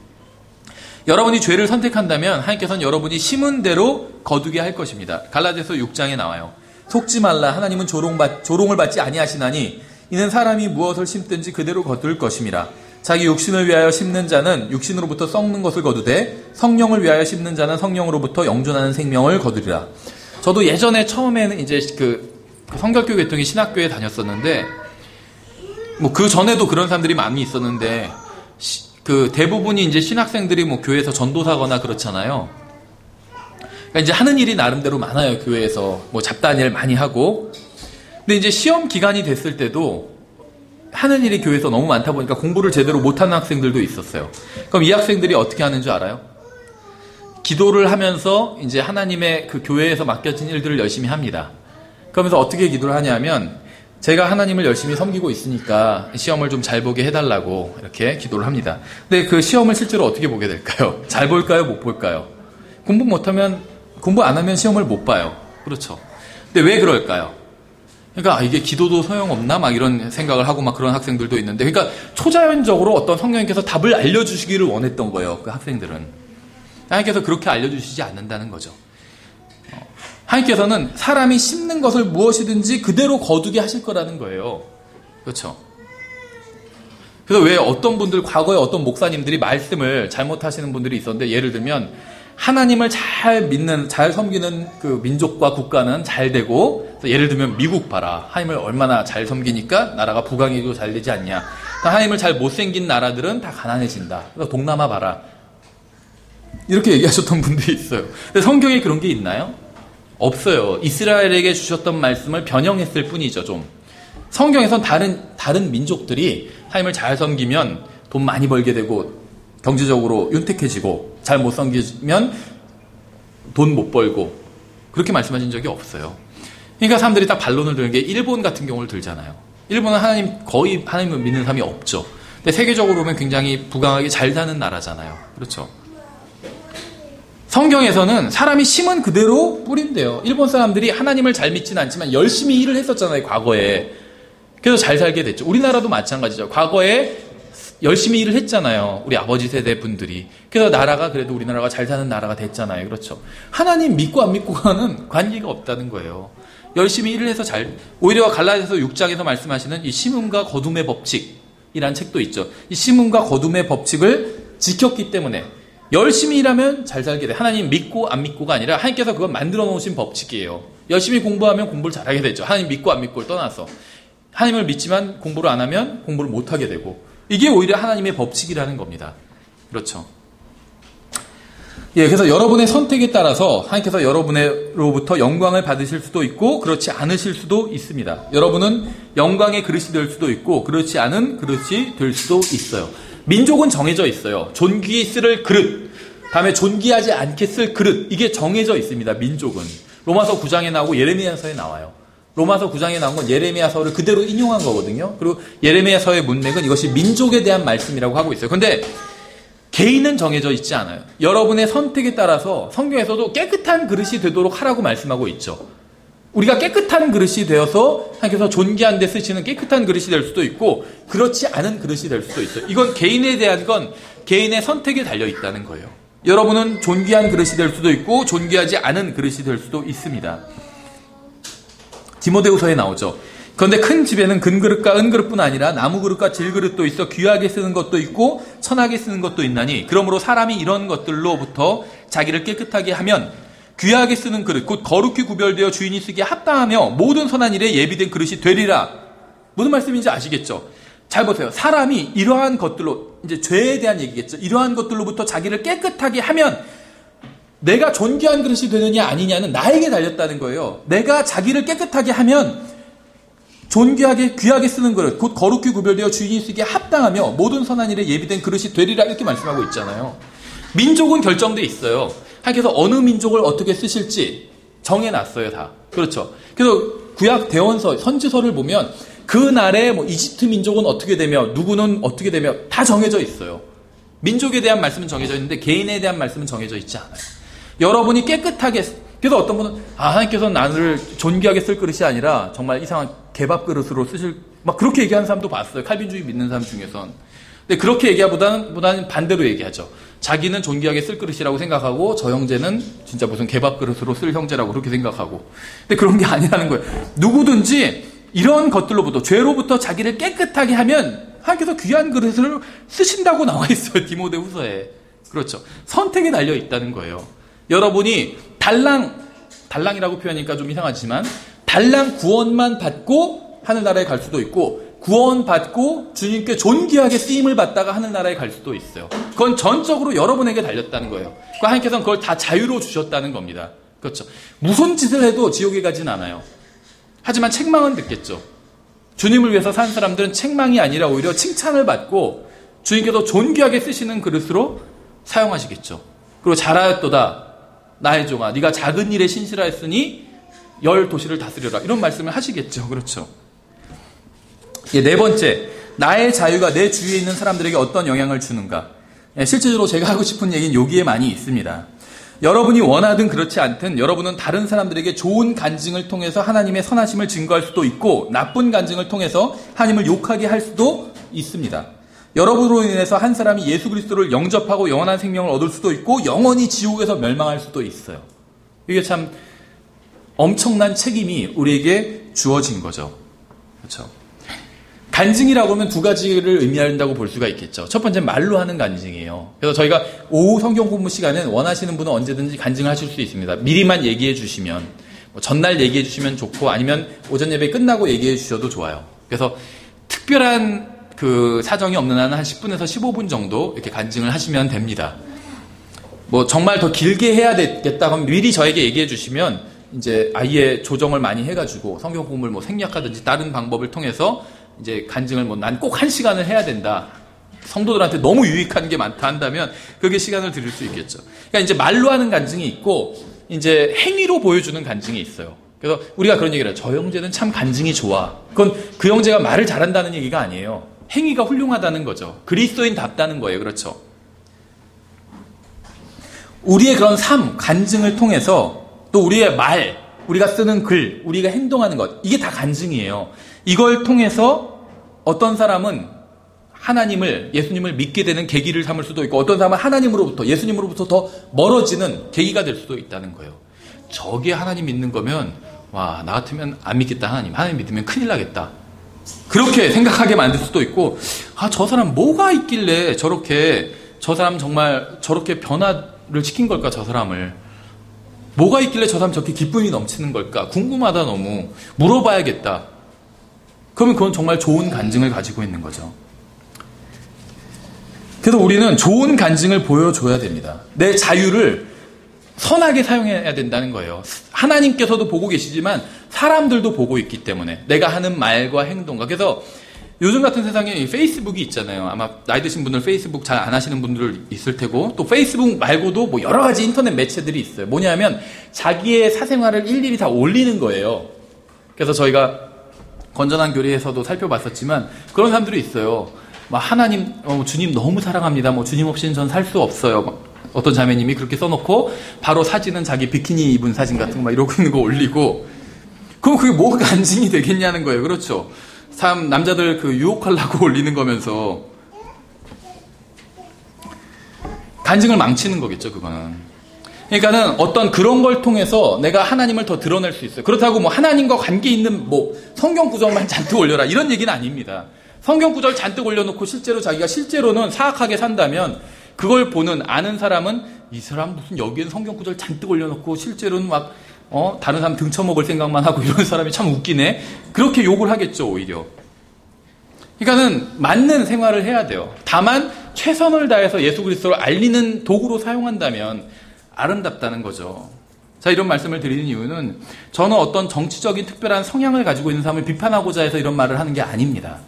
A: 여러분이 죄를 선택한다면 하나님께서는 여러분이 심은 대로 거두게 할 것입니다. 갈라디아서 6장에 나와요. 속지 말라 하나님은 조롱을 받지 아니하시나니 이는 사람이 무엇을 심든지 그대로 거둘 것임이라. 자기 육신을 위하여 심는 자는 육신으로부터 썩는 것을 거두되 성령을 위하여 심는 자는 성령으로부터 영존하는 생명을 거두리라. 저도 예전에 처음에는 이제 그 성결교 계통의 신학교에 다녔었는데 뭐 그 전에도 그런 사람들이 많이 있었는데 그 대부분이 이제 신학생들이 뭐 교회에서 전도사거나 그렇잖아요. 그러니까 이제 하는 일이 나름대로 많아요, 교회에서. 뭐 잡다한 일 많이 하고. 근데 이제 시험 기간이 됐을 때도 하는 일이 교회에서 너무 많다 보니까 공부를 제대로 못하는 학생들도 있었어요. 그럼 이 학생들이 어떻게 하는 줄 알아요? 기도를 하면서 이제 하나님의 그 교회에서 맡겨진 일들을 열심히 합니다. 그러면서 어떻게 기도를 하냐면, 제가 하나님을 열심히 섬기고 있으니까 시험을 좀 잘 보게 해달라고 이렇게 기도를 합니다. 근데 그 시험을 실제로 어떻게 보게 될까요? 잘 볼까요? 못 볼까요? 공부 안 하면 시험을 못 봐요. 그렇죠. 근데 왜 그럴까요? 그러니까 이게 기도도 소용없나? 막 이런 생각을 하고 막 그런 학생들도 있는데, 그러니까 초자연적으로 어떤 성령님께서 답을 알려주시기를 원했던 거예요. 그 학생들은. 하나님께서 그렇게 알려주시지 않는다는 거죠. 하나님께서는 사람이 심는 것을 무엇이든지 그대로 거두게 하실 거라는 거예요. 그렇죠. 그래서 왜 어떤 분들, 과거에 어떤 목사님들이 말씀을 잘못하시는 분들이 있었는데, 예를 들면 하나님을 잘 믿는, 잘 섬기는 그 민족과 국가는 잘 되고, 예를 들면 미국 봐라. 하나님을 얼마나 잘 섬기니까 나라가 부강해지고 잘 되지 않냐. 하나님을 잘 못생긴 나라들은 다 가난해진다. 그래서 동남아 봐라. 이렇게 얘기하셨던 분들이 있어요. 근데 성경에 그런 게 있나요? 없어요. 이스라엘에게 주셨던 말씀을 변형했을 뿐이죠, 좀. 성경에선 다른 민족들이 하나님을 잘 섬기면 돈 많이 벌게 되고, 경제적으로 윤택해지고, 잘 못 섬기면 돈 못 벌고, 그렇게 말씀하신 적이 없어요. 그러니까 사람들이 딱 반론을 드는 게 일본 같은 경우를 들잖아요. 일본은 거의 하나님을 믿는 사람이 없죠. 근데 세계적으로 보면 굉장히 부강하게 잘 사는 나라잖아요. 그렇죠. 성경에서는 사람이 심은 그대로 뿌린대요. 일본 사람들이 하나님을 잘 믿지는 않지만 열심히 일을 했었잖아요, 과거에. 그래서 잘 살게 됐죠. 우리나라도 마찬가지죠. 과거에 열심히 일을 했잖아요, 우리 아버지 세대 분들이. 그래서 나라가, 그래도 우리나라가 잘 사는 나라가 됐잖아요. 그렇죠. 하나님 믿고 안 믿고와는 관계가 없다는 거예요. 열심히 일을 해서 오히려 갈라디아서 6장에서 말씀하시는 이 심음과 거둠의 법칙이라는 책도 있죠. 이 심음과 거둠의 법칙을 지켰기 때문에 열심히 일하면 잘 살게 돼. 하나님 믿고 안 믿고가 아니라 하나님께서 그걸 만들어 놓으신 법칙이에요. 열심히 공부하면 공부를 잘하게 되죠. 하나님 믿고 안 믿고를 떠나서. 하나님을 믿지만 공부를 안 하면 공부를 못하게 되고. 이게 오히려 하나님의 법칙이라는 겁니다. 그렇죠. 예, 그래서 여러분의 선택에 따라서 하나님께서 여러분으로부터 영광을 받으실 수도 있고 그렇지 않으실 수도 있습니다. 여러분은 영광의 그릇이 될 수도 있고 그렇지 않은 그릇이 될 수도 있어요. 민족은 정해져 있어요. 존귀히 쓸 그릇, 다음에 존귀하지 않게 쓸 그릇, 이게 정해져 있습니다. 민족은. 로마서 9장에 나오고 예레미야서에 나와요. 로마서 9장에 나온 건 예레미야서를 그대로 인용한 거거든요. 그리고 예레미야서의 문맥은 이것이 민족에 대한 말씀이라고 하고 있어요. 그런데 개인은 정해져 있지 않아요. 여러분의 선택에 따라서 성경에서도 깨끗한 그릇이 되도록 하라고 말씀하고 있죠. 우리가 깨끗한 그릇이 되어서 하나님께서 존귀한 데 쓰시는 깨끗한 그릇이 될 수도 있고 그렇지 않은 그릇이 될 수도 있어요. 이건 개인에 대한 건 개인의 선택에 달려 있다는 거예요. 여러분은 존귀한 그릇이 될 수도 있고 존귀하지 않은 그릇이 될 수도 있습니다. 디모데후서에 나오죠. 그런데 큰 집에는 금그릇과 은그릇뿐 아니라 나무그릇과 질그릇도 있어 귀하게 쓰는 것도 있고 천하게 쓰는 것도 있나니 그러므로 사람이 이런 것들로부터 자기를 깨끗하게 하면 귀하게 쓰는 그릇 곧 거룩히 구별되어 주인이 쓰기에 합당하며 모든 선한 일에 예비된 그릇이 되리라. 무슨 말씀인지 아시겠죠? 잘 보세요. 사람이 이러한 것들로, 이제 죄에 대한 얘기겠죠. 이러한 것들로부터 자기를 깨끗하게 하면 내가 존귀한 그릇이 되느냐 아니냐는 나에게 달렸다는 거예요. 내가 자기를 깨끗하게 하면 존귀하게 귀하게 쓰는 그릇 곧 거룩히 구별되어 주인이 쓰기에 합당하며 모든 선한 일에 예비된 그릇이 되리라 이렇게 말씀하고 있잖아요. 민족은 결정돼 있어요. 하나님께서 어느 민족을 어떻게 쓰실지 정해놨어요, 다. 그렇죠. 그래서 구약 대원서, 선지서를 보면 그날의 이집트 민족은 어떻게 되며 누구는 어떻게 되며 다 정해져 있어요. 민족에 대한 말씀은 정해져 있는데 개인에 대한 말씀은 정해져 있지 않아요. 여러분이 깨끗하게, 그래서 어떤 분은 하나님께서 나를 존귀하게 쓸 그릇이 아니라 정말 이상한 개밥 그릇으로 쓰실, 막 그렇게 얘기하는 사람도 봤어요. 칼빈주의 믿는 사람 중에선. 근데 그렇게 얘기하보다는 반대로 얘기하죠. 자기는 존귀하게 쓸 그릇이라고 생각하고 저 형제는 진짜 무슨 개밥 그릇으로 쓸 형제라고 그렇게 생각하고. 근데 그런 게 아니라는 거예요. 누구든지 이런 것들로부터, 죄로부터 자기를 깨끗하게 하면 하나님께서 귀한 그릇을 쓰신다고 나와 있어요. 디모데후서에. 그렇죠. 선택에 달려 있다는 거예요. 여러분이 달랑이라고 표현하니까 좀 이상하지만 달랑 구원만 받고 하늘나라에 갈 수도 있고 구원받고 주님께 존귀하게 쓰임을 받다가 하늘나라에 갈 수도 있어요. 그건 전적으로 여러분에게 달렸다는 거예요. 그러니까 하나님께서는 그걸 다 자유로 주셨다는 겁니다. 그렇죠. 무슨 짓을 해도 지옥에 가진 않아요. 하지만 책망은 듣겠죠. 주님을 위해서 사는 사람들은 책망이 아니라 오히려 칭찬을 받고 주님께서 존귀하게 쓰시는 그릇으로 사용하시겠죠. 그리고 잘하였도다 나의 종아 네가 작은 일에 신실하였으니 10도시를 다스려라 이런 말씀을 하시겠죠. 그렇죠. 네 번째, 나의 자유가 내 주위에 있는 사람들에게 어떤 영향을 주는가. 실제로 제가 하고 싶은 얘기는 여기에 많이 있습니다. 여러분이 원하든 그렇지 않든 여러분은 다른 사람들에게 좋은 간증을 통해서 하나님의 선하심을 증거할 수도 있고 나쁜 간증을 통해서 하나님을 욕하게 할 수도 있습니다. 여러분으로 인해서 한 사람이 예수 그리스도를 영접하고 영원한 생명을 얻을 수도 있고 영원히 지옥에서 멸망할 수도 있어요. 이게 참 엄청난 책임이 우리에게 주어진 거죠. 그렇죠? 간증이라고 하면 두 가지를 의미한다고 볼 수가 있겠죠. 첫 번째는 말로 하는 간증이에요. 그래서 저희가 오후 성경 공부 시간엔 원하시는 분은 언제든지 간증을 하실 수 있습니다. 미리만 얘기해 주시면, 전날 얘기해 주시면 좋고 아니면 오전 예배 끝나고 얘기해 주셔도 좋아요. 그래서 특별한 그 사정이 없는 한은 한 10분에서 15분 정도 이렇게 간증을 하시면 됩니다. 정말 더 길게 해야 되겠다 하면 미리 저에게 얘기해 주시면 이제 아예 조정을 많이 해가지고 성경 공부를 생략하든지 다른 방법을 통해서 이제 간증을 난 꼭 1시간을 해야 된다. 성도들한테 너무 유익한 게 많다 한다면 그게 시간을 드릴 수 있겠죠. 그러니까 이제 말로 하는 간증이 있고 이제 행위로 보여주는 간증이 있어요. 그래서 우리가 그런 얘기를 해요. 저 형제는 참 간증이 좋아. 그건 그 형제가 말을 잘한다는 얘기가 아니에요. 행위가 훌륭하다는 거죠. 그리스도인답다는 거예요. 그렇죠. 우리의 그런 삶, 간증을 통해서 또 우리의 말, 우리가 쓰는 글, 우리가 행동하는 것, 이게 다 간증이에요. 이걸 통해서 어떤 사람은 하나님을, 예수님을 믿게 되는 계기를 삼을 수도 있고 어떤 사람은 하나님으로부터, 예수님으로부터 더 멀어지는 계기가 될 수도 있다는 거예요. 저게 하나님 믿는 거면 와, 나 같으면 안 믿겠다. 하나님 믿으면 큰일 나겠다. 그렇게 생각하게 만들 수도 있고 저 사람 뭐가 있길래 저렇게 저 사람 정말 저렇게 변화를 시킨 걸까. 저 사람을 뭐가 있길래 저 사람 저렇게 기쁨이 넘치는 걸까. 궁금하다. 너무 물어봐야겠다. 그러면 그건 정말 좋은 간증을 가지고 있는 거죠. 그래서 우리는 좋은 간증을 보여줘야 됩니다. 내 자유를 선하게 사용해야 된다는 거예요. 하나님께서도 보고 계시지만 사람들도 보고 있기 때문에 내가 하는 말과 행동과. 그래서 요즘 같은 세상에 페이스북이 있잖아요. 아마 나이 드신 분들 페이스북 잘 안 하시는 분들 있을 테고 또 페이스북 말고도 여러 가지 인터넷 매체들이 있어요. 뭐냐면 자기의 사생활을 일일이 다 올리는 거예요. 그래서 저희가 건전한 교리에서도 살펴봤었지만 그런 사람들이 있어요. 하나님, 주님 너무 사랑합니다. 주님 없이는 전 살 수 없어요. 어떤 자매님이 그렇게 써놓고 바로 사진은 자기 비키니 입은 사진 같은 거 이러고 있는 거 올리고. 그럼 그게 뭐가 간증이 되겠냐는 거예요. 그렇죠. 남자들 유혹하려고 올리는 거면서 간증을 망치는 거겠죠. 그거는. 그러니까는 어떤 그런 걸 통해서 내가 하나님을 더 드러낼 수 있어요. 그렇다고 하나님과 관계 있는 성경 구절만 잔뜩 올려라 이런 얘기는 아닙니다. 성경 구절 잔뜩 올려놓고 실제로 자기가 실제로는 사악하게 산다면 그걸 아는 사람은 이 사람 무슨 여기에는 성경 구절 잔뜩 올려놓고 실제로는 다른 사람 등쳐먹을 생각만 하고 이런 사람이 참 웃기네. 그렇게 욕을 하겠죠, 오히려. 그러니까는 맞는 생활을 해야 돼요. 다만 최선을 다해서 예수 그리스도를 알리는 도구로 사용한다면 아름답다는 거죠. 자, 이런 말씀을 드리는 이유는 저는 어떤 정치적인 특별한 성향을 가지고 있는 사람을 비판하고자 해서 이런 말을 하는 게 아닙니다.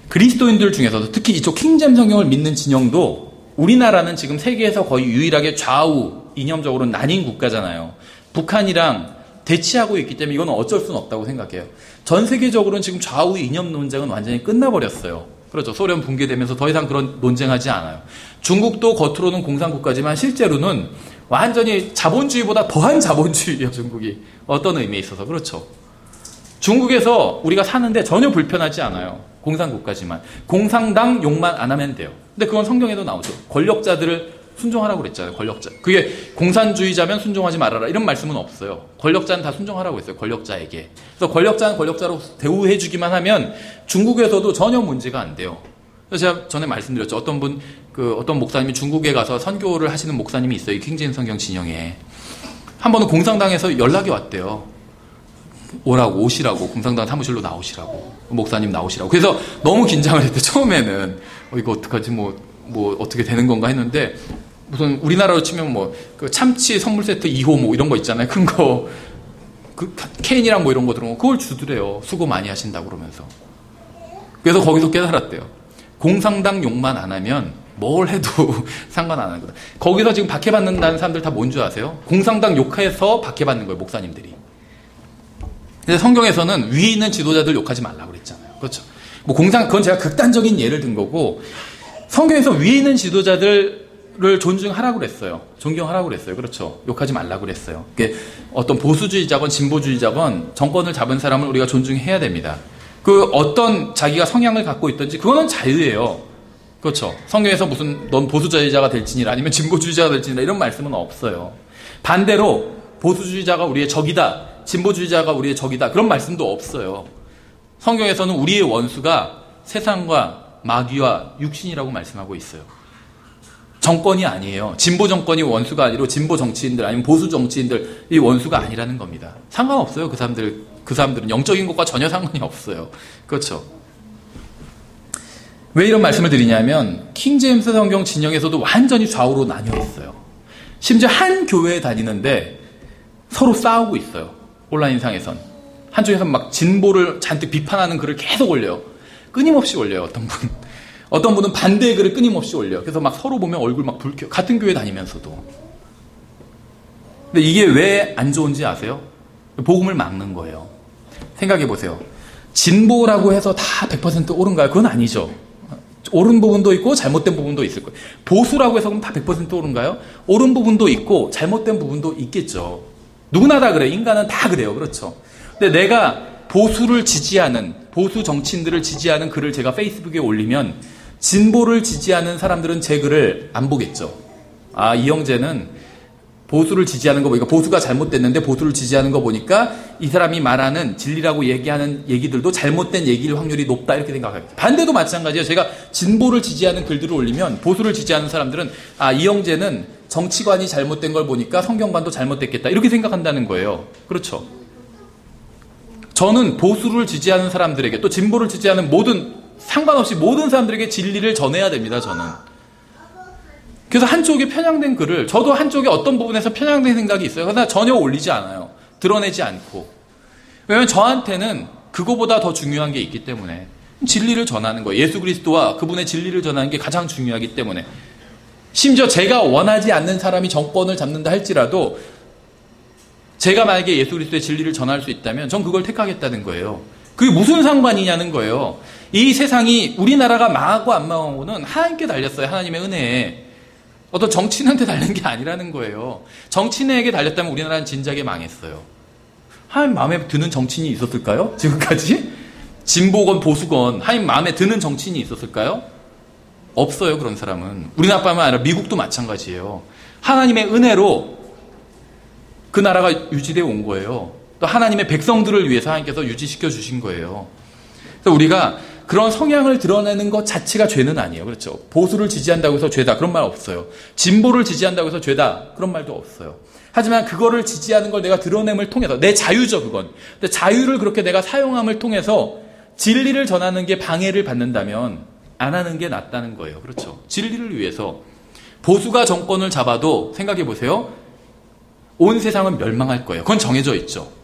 A: 그리스도인들 중에서도 특히 이쪽 킹잼 성경을 믿는 진영도 우리나라는 지금 세계에서 거의 유일하게 좌우 이념적으로 나뉜 국가잖아요. 북한이랑 대치하고 있기 때문에 이건 어쩔 수는 없다고 생각해요. 전 세계적으로는 지금 좌우 이념 논쟁은 완전히 끝나버렸어요. 그렇죠. 소련 붕괴되면서 더 이상 그런 논쟁하지 않아요. 중국도 겉으로는 공산국가지만 실제로는 완전히 자본주의보다 더한 자본주의예요. 중국이. 어떤 의미에 있어서. 그렇죠. 중국에서 우리가 사는데 전혀 불편하지 않아요. 공산국가지만. 공산당 욕만 안 하면 돼요. 근데 그건 성경에도 나오죠. 권력자들을 순종하라고 그랬잖아요. 권력자. 그게 공산주의자면 순종하지 말아라 이런 말씀은 없어요. 권력자는 다 순종하라고 했어요. 권력자에게. 그래서 권력자는 권력자로 대우해주기만 하면 중국에서도 전혀 문제가 안 돼요. 그래서 제가 전에 말씀드렸죠. 어떤 목사님이 중국에 가서 선교를 하시는 목사님이 있어요. 이 킹제임 성경 진영에. 한 번은 공산당에서 연락이 왔대요. 오시라고, 공산당 사무실로 나오시라고, 목사님 나오시라고. 그래서 너무 긴장을 했대, 처음에는. 이거 어떡하지, 뭐, 어떻게 되는 건가 했는데, 무슨, 우리나라로 치면 그 참치 선물 세트 2호 이런 거 있잖아요. 큰 거. 캔이랑 이런 거 들어온 거, 그걸 주더래요. 수고 많이 하신다고 그러면서. 그래서 거기서 깨달았대요. 공산당 욕만 안 하면 뭘 해도 상관 안 하는 거다. 거기서 지금 박해받는다는 사람들 다 뭔 줄 아세요? 공산당 욕해서 박해받는 거예요, 목사님들이. 근데 성경에서는 위에 있는 지도자들 욕하지 말라고 그랬잖아요. 그렇죠? 그건 제가 극단적인 예를 든 거고, 성경에서 위에 있는 지도자들을 존중하라고 그랬어요. 존경하라고 그랬어요. 그렇죠? 욕하지 말라고 그랬어요. 어떤 보수주의자건 진보주의자건 정권을 잡은 사람을 우리가 존중해야 됩니다. 어떤 자기가 성향을 갖고 있든지 그거는 자유예요. 그렇죠? 성경에서 무슨 넌 보수주의자가 될지니라 아니면 진보주의자가 될지니라 이런 말씀은 없어요. 반대로 보수주의자가 우리의 적이다, 진보주의자가 우리의 적이다, 그런 말씀도 없어요. 성경에서는 우리의 원수가 세상과 마귀와 육신이라고 말씀하고 있어요. 정권이 아니에요. 진보 정권이 원수가 아니고 진보 정치인들 아니면 보수 정치인들이 원수가 아니라는 겁니다. 상관없어요. 그 사람들은 영적인 것과 전혀 상관이 없어요. 그렇죠? 왜 이런 말씀을 드리냐면 킹제임스 성경 진영에서도 완전히 좌우로 나뉘어 있어요. 심지어 한 교회에 다니는데 서로 싸우고 있어요. 온라인상에선. 한쪽에서는 막 진보를 잔뜩 비판하는 글을 계속 올려요. 끊임없이 올려요. 어떤 분은 반대의 글을 끊임없이 올려요. 그래서 막 서로 보면 얼굴 막 붉혀. 같은 교회 다니면서도. 근데 이게 왜 안 좋은지 아세요? 복음을 막는 거예요. 생각해 보세요. 진보라고 해서 다 100% 옳은가요? 그건 아니죠. 옳은 부분도 있고 잘못된 부분도 있을 거예요. 보수라고 해서 그럼 다 100% 옳은가요? 옳은 부분도 있고 잘못된 부분도 있겠죠. 누구나 다 그래요. 인간은 다 그래요. 그렇죠. 근데 내가 보수를 지지하는, 보수 정치인들을 지지하는 글을 제가 페이스북에 올리면 진보를 지지하는 사람들은 제 글을 안 보겠죠. 아, 이 형제는 보수를 지지하는 거 보니까 보수가 잘못됐는데 보수를 지지하는 거 보니까 이 사람이 말하는 진리라고 얘기하는 얘기들도 잘못된 얘기일 확률이 높다, 이렇게 생각합니다. 반대도 마찬가지예요. 제가 진보를 지지하는 글들을 올리면 보수를 지지하는 사람들은 아, 이 형제는 정치관이 잘못된 걸 보니까 성경관도 잘못됐겠다, 이렇게 생각한다는 거예요. 그렇죠? 저는 보수를 지지하는 사람들에게 또 진보를 지지하는 상관없이 모든 사람들에게 진리를 전해야 됩니다. 저는. 그래서 한쪽에 편향된 글을, 저도 한쪽에 어떤 부분에서 편향된 생각이 있어요. 그러나 전혀 올리지 않아요. 드러내지 않고. 왜냐하면 저한테는 그거보다 더 중요한 게 있기 때문에. 진리를 전하는 거예요. 예수 그리스도와 그분의 진리를 전하는 게 가장 중요하기 때문에. 심지어 제가 원하지 않는 사람이 정권을 잡는다 할지라도 제가 만약에 예수 그리스도의 진리를 전할 수 있다면 전 그걸 택하겠다는 거예요. 그게 무슨 상관이냐는 거예요. 이 세상이, 우리나라가 망하고 안 망하고는 하나님께 달렸어요. 하나님의 은혜에. 어떤 정치인한테 달린 게 아니라는 거예요. 정치인에게 달렸다면 우리나라는 진작에 망했어요. 하나님 마음에 드는 정치인이 있었을까요? 지금까지? 진보건 보수건 하나님 마음에 드는 정치인이 있었을까요? 없어요. 그런 사람은. 우리나라뿐만 아니라 미국도 마찬가지예요. 하나님의 은혜로 그 나라가 유지되어 온 거예요. 또 하나님의 백성들을 위해서 하나님께서 유지시켜 주신 거예요. 그래서 우리가 그런 성향을 드러내는 것 자체가 죄는 아니에요. 그렇죠? 보수를 지지한다고 해서 죄다, 그런 말 없어요. 진보를 지지한다고 해서 죄다, 그런 말도 없어요. 하지만 그거를 지지하는 걸 내가 드러냄을 통해서, 내 자유죠, 그건. 근데 자유를 그렇게 내가 사용함을 통해서 진리를 전하는 게 방해를 받는다면 안 하는 게 낫다는 거예요. 그렇죠? 진리를 위해서. 보수가 정권을 잡아도 생각해 보세요. 온 세상은 멸망할 거예요. 그건 정해져 있죠.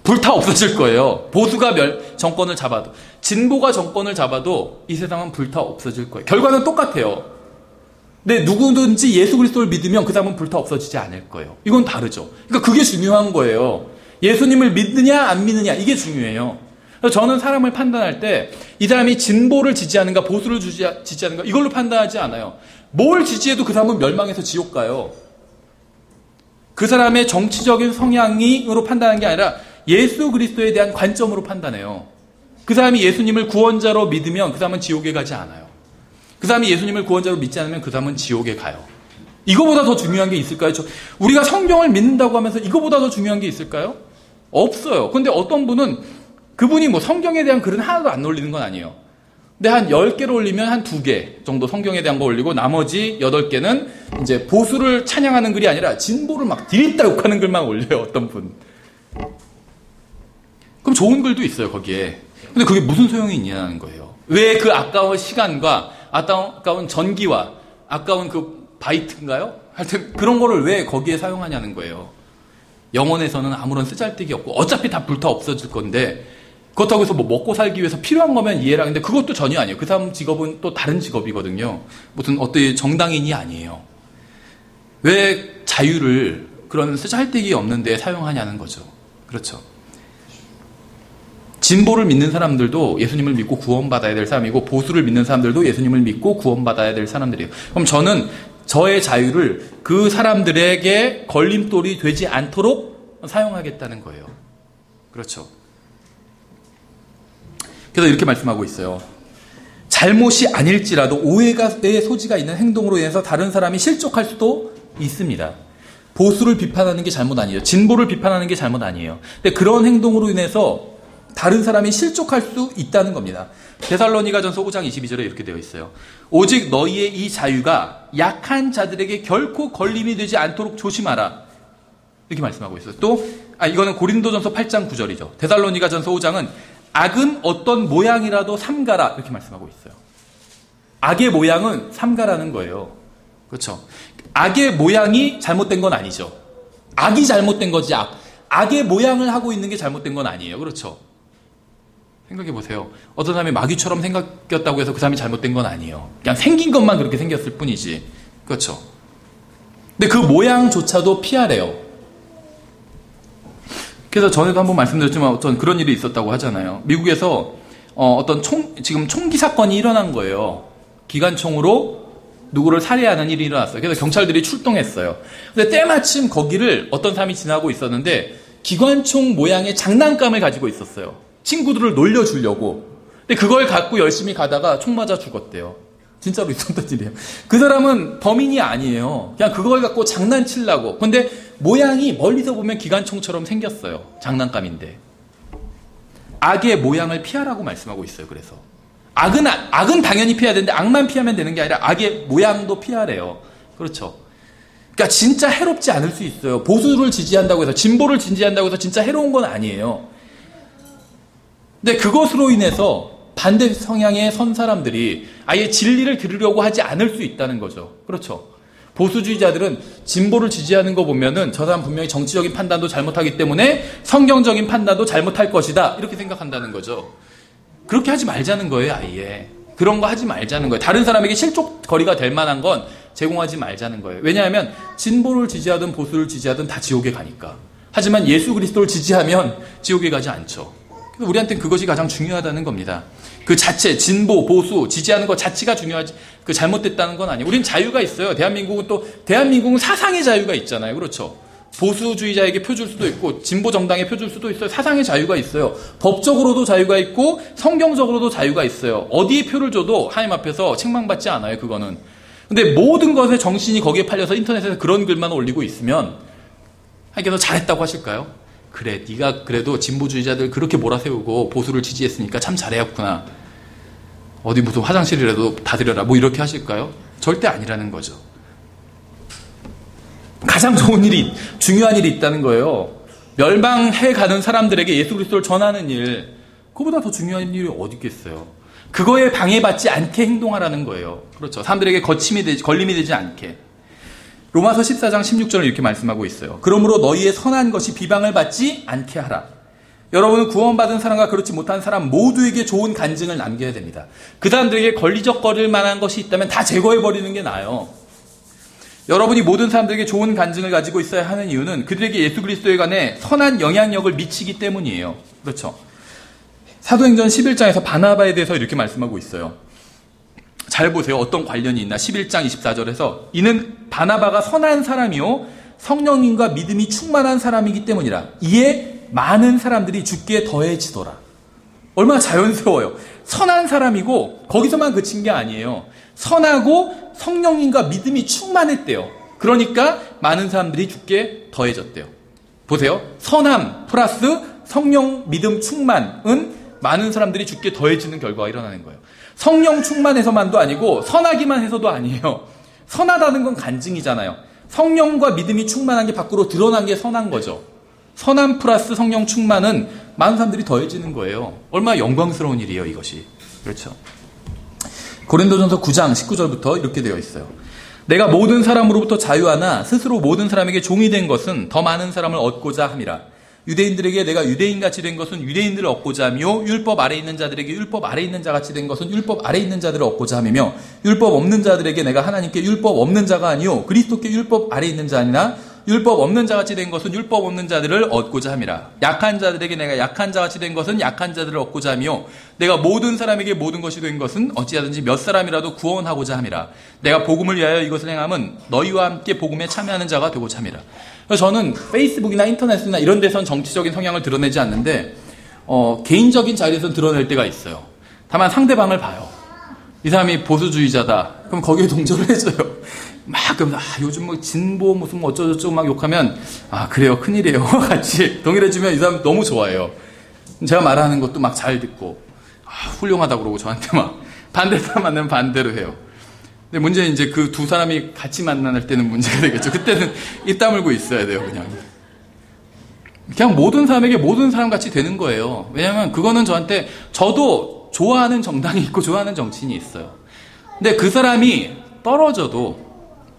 A: 불타 없어질 거예요. 보수가 정권을 잡아도. 진보가 정권을 잡아도 이 세상은 불타 없어질 거예요. 결과는 똑같아요. 근데 누구든지 예수 그리스도를 믿으면 그 사람은 불타 없어지지 않을 거예요. 이건 다르죠. 그러니까 그게 중요한 거예요. 예수님을 믿느냐 안 믿느냐, 이게 중요해요. 그래서 저는 사람을 판단할 때 이 사람이 진보를 지지하는가 보수를 지지하는가 이걸로 판단하지 않아요. 뭘 지지해도 그 사람은 멸망해서 지옥 가요. 그 사람의 정치적인 성향으로 판단하는 게 아니라 예수 그리스도에 대한 관점으로 판단해요. 그 사람이 예수님을 구원자로 믿으면 그 사람은 지옥에 가지 않아요. 그 사람이 예수님을 구원자로 믿지 않으면 그 사람은 지옥에 가요. 이거보다 더 중요한 게 있을까요? 우리가 성경을 믿는다고 하면서 이거보다 더 중요한 게 있을까요? 없어요. 근데 어떤 분은 그분이 성경에 대한 글은 하나도 안 올리는 건 아니에요. 근데 한 10개를 올리면 한 2개 정도 성경에 대한 거 올리고 나머지 8개는 이제 보수를 찬양하는 글이 아니라 진보를 막 디립다 욕하는 글만 올려요. 어떤 분. 그럼 좋은 글도 있어요, 거기에. 근데 그게 무슨 소용이 있냐는 거예요. 왜 그 아까운 시간과 아까운 전기와 아까운 그 바이트인가요? 하여튼 그런 거를 왜 거기에 사용하냐는 거예요. 영혼에서는 아무런 쓰잘데기 없고 어차피 다 불타 없어질 건데 그렇다고 해서 뭐 먹고 살기 위해서 필요한 거면 이해를 하는데 그것도 전혀 아니에요. 그 사람 직업은 또 다른 직업이거든요. 무슨 어떤 정당인이 아니에요. 왜 자유를 그런 쓰잘데기 없는 데 사용하냐는 거죠. 그렇죠. 진보를 믿는 사람들도 예수님을 믿고 구원받아야 될 사람이고 보수를 믿는 사람들도 예수님을 믿고 구원받아야 될 사람들이에요. 그럼 저는 저의 자유를 그 사람들에게 걸림돌이 되지 않도록 사용하겠다는 거예요. 그렇죠. 그래서 이렇게 말씀하고 있어요. 잘못이 아닐지라도 오해의 소지가 있는 행동으로 인해서 다른 사람이 실족할 수도 있습니다. 보수를 비판하는 게 잘못 아니에요. 진보를 비판하는 게 잘못 아니에요. 근데 그런 행동으로 인해서 다른 사람이 실족할 수 있다는 겁니다. 데살로니가전서 5장 22절에 이렇게 되어 있어요. 오직 너희의 이 자유가 약한 자들에게 결코 걸림이 되지 않도록 조심하라. 이렇게 말씀하고 있어요. 또 이거는 고린도전서 8장 9절이죠. 데살로니가전서 5장은 악은 어떤 모양이라도 삼가라 이렇게 말씀하고 있어요. 악의 모양은 삼가라는 거예요. 그렇죠. 악의 모양이 잘못된 건 아니죠. 악이 잘못된 거지 악의 모양을 하고 있는 게 잘못된 건 아니에요. 그렇죠. 생각해 보세요. 어떤 사람이 마귀처럼 생겼다고 해서 그 사람이 잘못된 건 아니에요. 그냥 생긴 것만 그렇게 생겼을 뿐이지. 그렇죠. 근데 그 모양조차도 피하래요. 그래서 전에도 한번 말씀드렸지만 어떤 그런 일이 있었다고 하잖아요. 미국에서 어떤 지금 총기 사건이 일어난 거예요. 기관총으로 누구를 살해하는 일이 일어났어요. 그래서 경찰들이 출동했어요. 근데 때마침 거기를 어떤 사람이 지나고 있었는데 기관총 모양의 장난감을 가지고 있었어요. 친구들을 놀려주려고. 근데 그걸 갖고 열심히 가다가 총 맞아 죽었대요. 진짜로 있었던 일이에요. 그 사람은 범인이 아니에요. 그냥 그걸 갖고 장난치려고. 근데 모양이 멀리서 보면 기관총처럼 생겼어요. 장난감인데. 악의 모양을 피하라고 말씀하고 있어요. 그래서 악은 당연히 피해야 되는데 악만 피하면 되는 게 아니라 악의 모양도 피하래요. 그렇죠. 그러니까 진짜 해롭지 않을 수 있어요. 보수를 지지한다고 해서 진보를 지지한다고 해서 진짜 해로운 건 아니에요. 근데 그것으로 인해서 반대 성향에 선 사람들이 아예 진리를 들으려고 하지 않을 수 있다는 거죠. 그렇죠. 보수주의자들은 진보를 지지하는 거 보면은 저 사람 분명히 정치적인 판단도 잘못하기 때문에 성경적인 판단도 잘못할 것이다. 이렇게 생각한다는 거죠. 그렇게 하지 말자는 거예요, 아예. 그런 거 하지 말자는 거예요. 다른 사람에게 실족거리가 될 만한 건 제공하지 말자는 거예요. 왜냐하면 진보를 지지하든 보수를 지지하든 다 지옥에 가니까. 하지만 예수 그리스도를 지지하면 지옥에 가지 않죠. 그래서 우리한테는 그것이 가장 중요하다는 겁니다. 그 자체, 진보, 보수, 지지하는 것 자체가 중요하지, 그 잘못됐다는 건 아니에요. 우린 자유가 있어요. 대한민국은 사상의 자유가 있잖아요. 그렇죠. 보수주의자에게 표 줄 수도 있고, 진보 정당에 표 줄 수도 있어요. 사상의 자유가 있어요. 법적으로도 자유가 있고, 성경적으로도 자유가 있어요. 어디에 표를 줘도 하나님 앞에서 책망받지 않아요, 그거는. 근데 모든 것의 정신이 거기에 팔려서 인터넷에서 그런 글만 올리고 있으면, 하나님께서 잘했다고 하실까요? 그래, 네가 그래도 진보주의자들 그렇게 몰아세우고 보수를 지지했으니까 참 잘해왔구나. 어디 무슨 화장실이라도 다 드려라. 뭐 이렇게 하실까요? 절대 아니라는 거죠. 가장 중요한 일이 있다는 거예요. 멸망해 가는 사람들에게 예수 그리스도를 전하는 일, 그보다 더 중요한 일이 어디 있겠어요. 그거에 방해받지 않게 행동하라는 거예요. 그렇죠. 사람들에게 걸림이 되지 않게. 로마서 14장 16절을 이렇게 말씀하고 있어요. 그러므로 너희의 선한 것이 비방을 받지 않게 하라. 여러분은 구원받은 사람과 그렇지 못한 사람 모두에게 좋은 간증을 남겨야 됩니다. 그 사람들에게 걸리적거릴 만한 것이 있다면 다 제거해버리는 게 나아요. 여러분이 모든 사람들에게 좋은 간증을 가지고 있어야 하는 이유는 그들에게 예수 그리스도에 관해 선한 영향력을 미치기 때문이에요. 그렇죠. 사도행전 11장에서 바나바에 대해서 이렇게 말씀하고 있어요. 잘 보세요. 어떤 관련이 있나. 11장 24절에서 이는 바나바가 선한 사람이요 성령님과 믿음이 충만한 사람이기 때문이라. 이에 많은 사람들이 주께 더해지더라. 얼마나 자연스러워요. 선한 사람이고 거기서만 그친 게 아니에요. 선하고 성령님과 믿음이 충만했대요. 그러니까 많은 사람들이 주께 더해졌대요. 보세요. 선함 플러스 성령 믿음 충만은 많은 사람들이 주께 더해지는 결과가 일어나는 거예요. 성령 충만해서만도 아니고 선하기만 해서도 아니에요. 선하다는 건 간증이잖아요. 성령과 믿음이 충만한 게 밖으로 드러난 게 선한 거죠. 선함 플러스 성령 충만은 많은 사람들이 더해지는 거예요. 얼마나 영광스러운 일이에요, 이것이. 그렇죠. 고린도전서 9장 19절부터 이렇게 되어 있어요. 내가 모든 사람으로부터 자유하나 스스로 모든 사람에게 종이 된 것은 더 많은 사람을 얻고자 함이라. 유대인들에게 내가 유대인같이 된 것은 유대인들을 얻고자 하며 율법 아래 있는 자들에게 율법 아래 있는 자같이 된 것은 율법 아래 있는 자들을 얻고자 함이며 율법 없는 자들에게 내가 하나님께 율법 없는 자가 아니요 그리스도께 율법 아래 있는 자 아니나 율법 없는 자같이 된 것은 율법 없는 자들을 얻고자 함이라. 약한 자들에게 내가 약한 자같이 된 것은 약한 자들을 얻고자 하며 내가 모든 사람에게 모든 것이 된 것은 어찌하든지 몇 사람이라도 구원하고자 함이라. 내가 복음을 위하여 이것을 행함은 너희와 함께 복음에 참여하는 자가 되고자 함이라. 저는 페이스북이나 인터넷이나 이런 데선 정치적인 성향을 드러내지 않는데 개인적인 자리에서는 드러낼 때가 있어요. 다만 상대방을 봐요. 이 사람이 보수주의자다. 그럼 거기에 동조를 해줘요. 막 그러면서 요즘 뭐 진보 무슨 뭐 어쩌고저쩌고 막 욕하면 그래요, 큰일이에요 같이 동일해주면 이 사람 너무 좋아해요. 제가 말하는 것도 막 잘 듣고 훌륭하다고 그러고 저한테 막 반대 사람 만나면 반대로 해요. 근데 문제는 이제 그 두 사람이 같이 만날 때는 문제가 되겠죠. 그때는 입 다물고 있어야 돼요. 그냥 모든 사람에게 모든 사람 같이 되는 거예요. 왜냐면 그거는 저도 좋아하는 정당이 있고 좋아하는 정치인이 있어요. 근데 그 사람이 떨어져도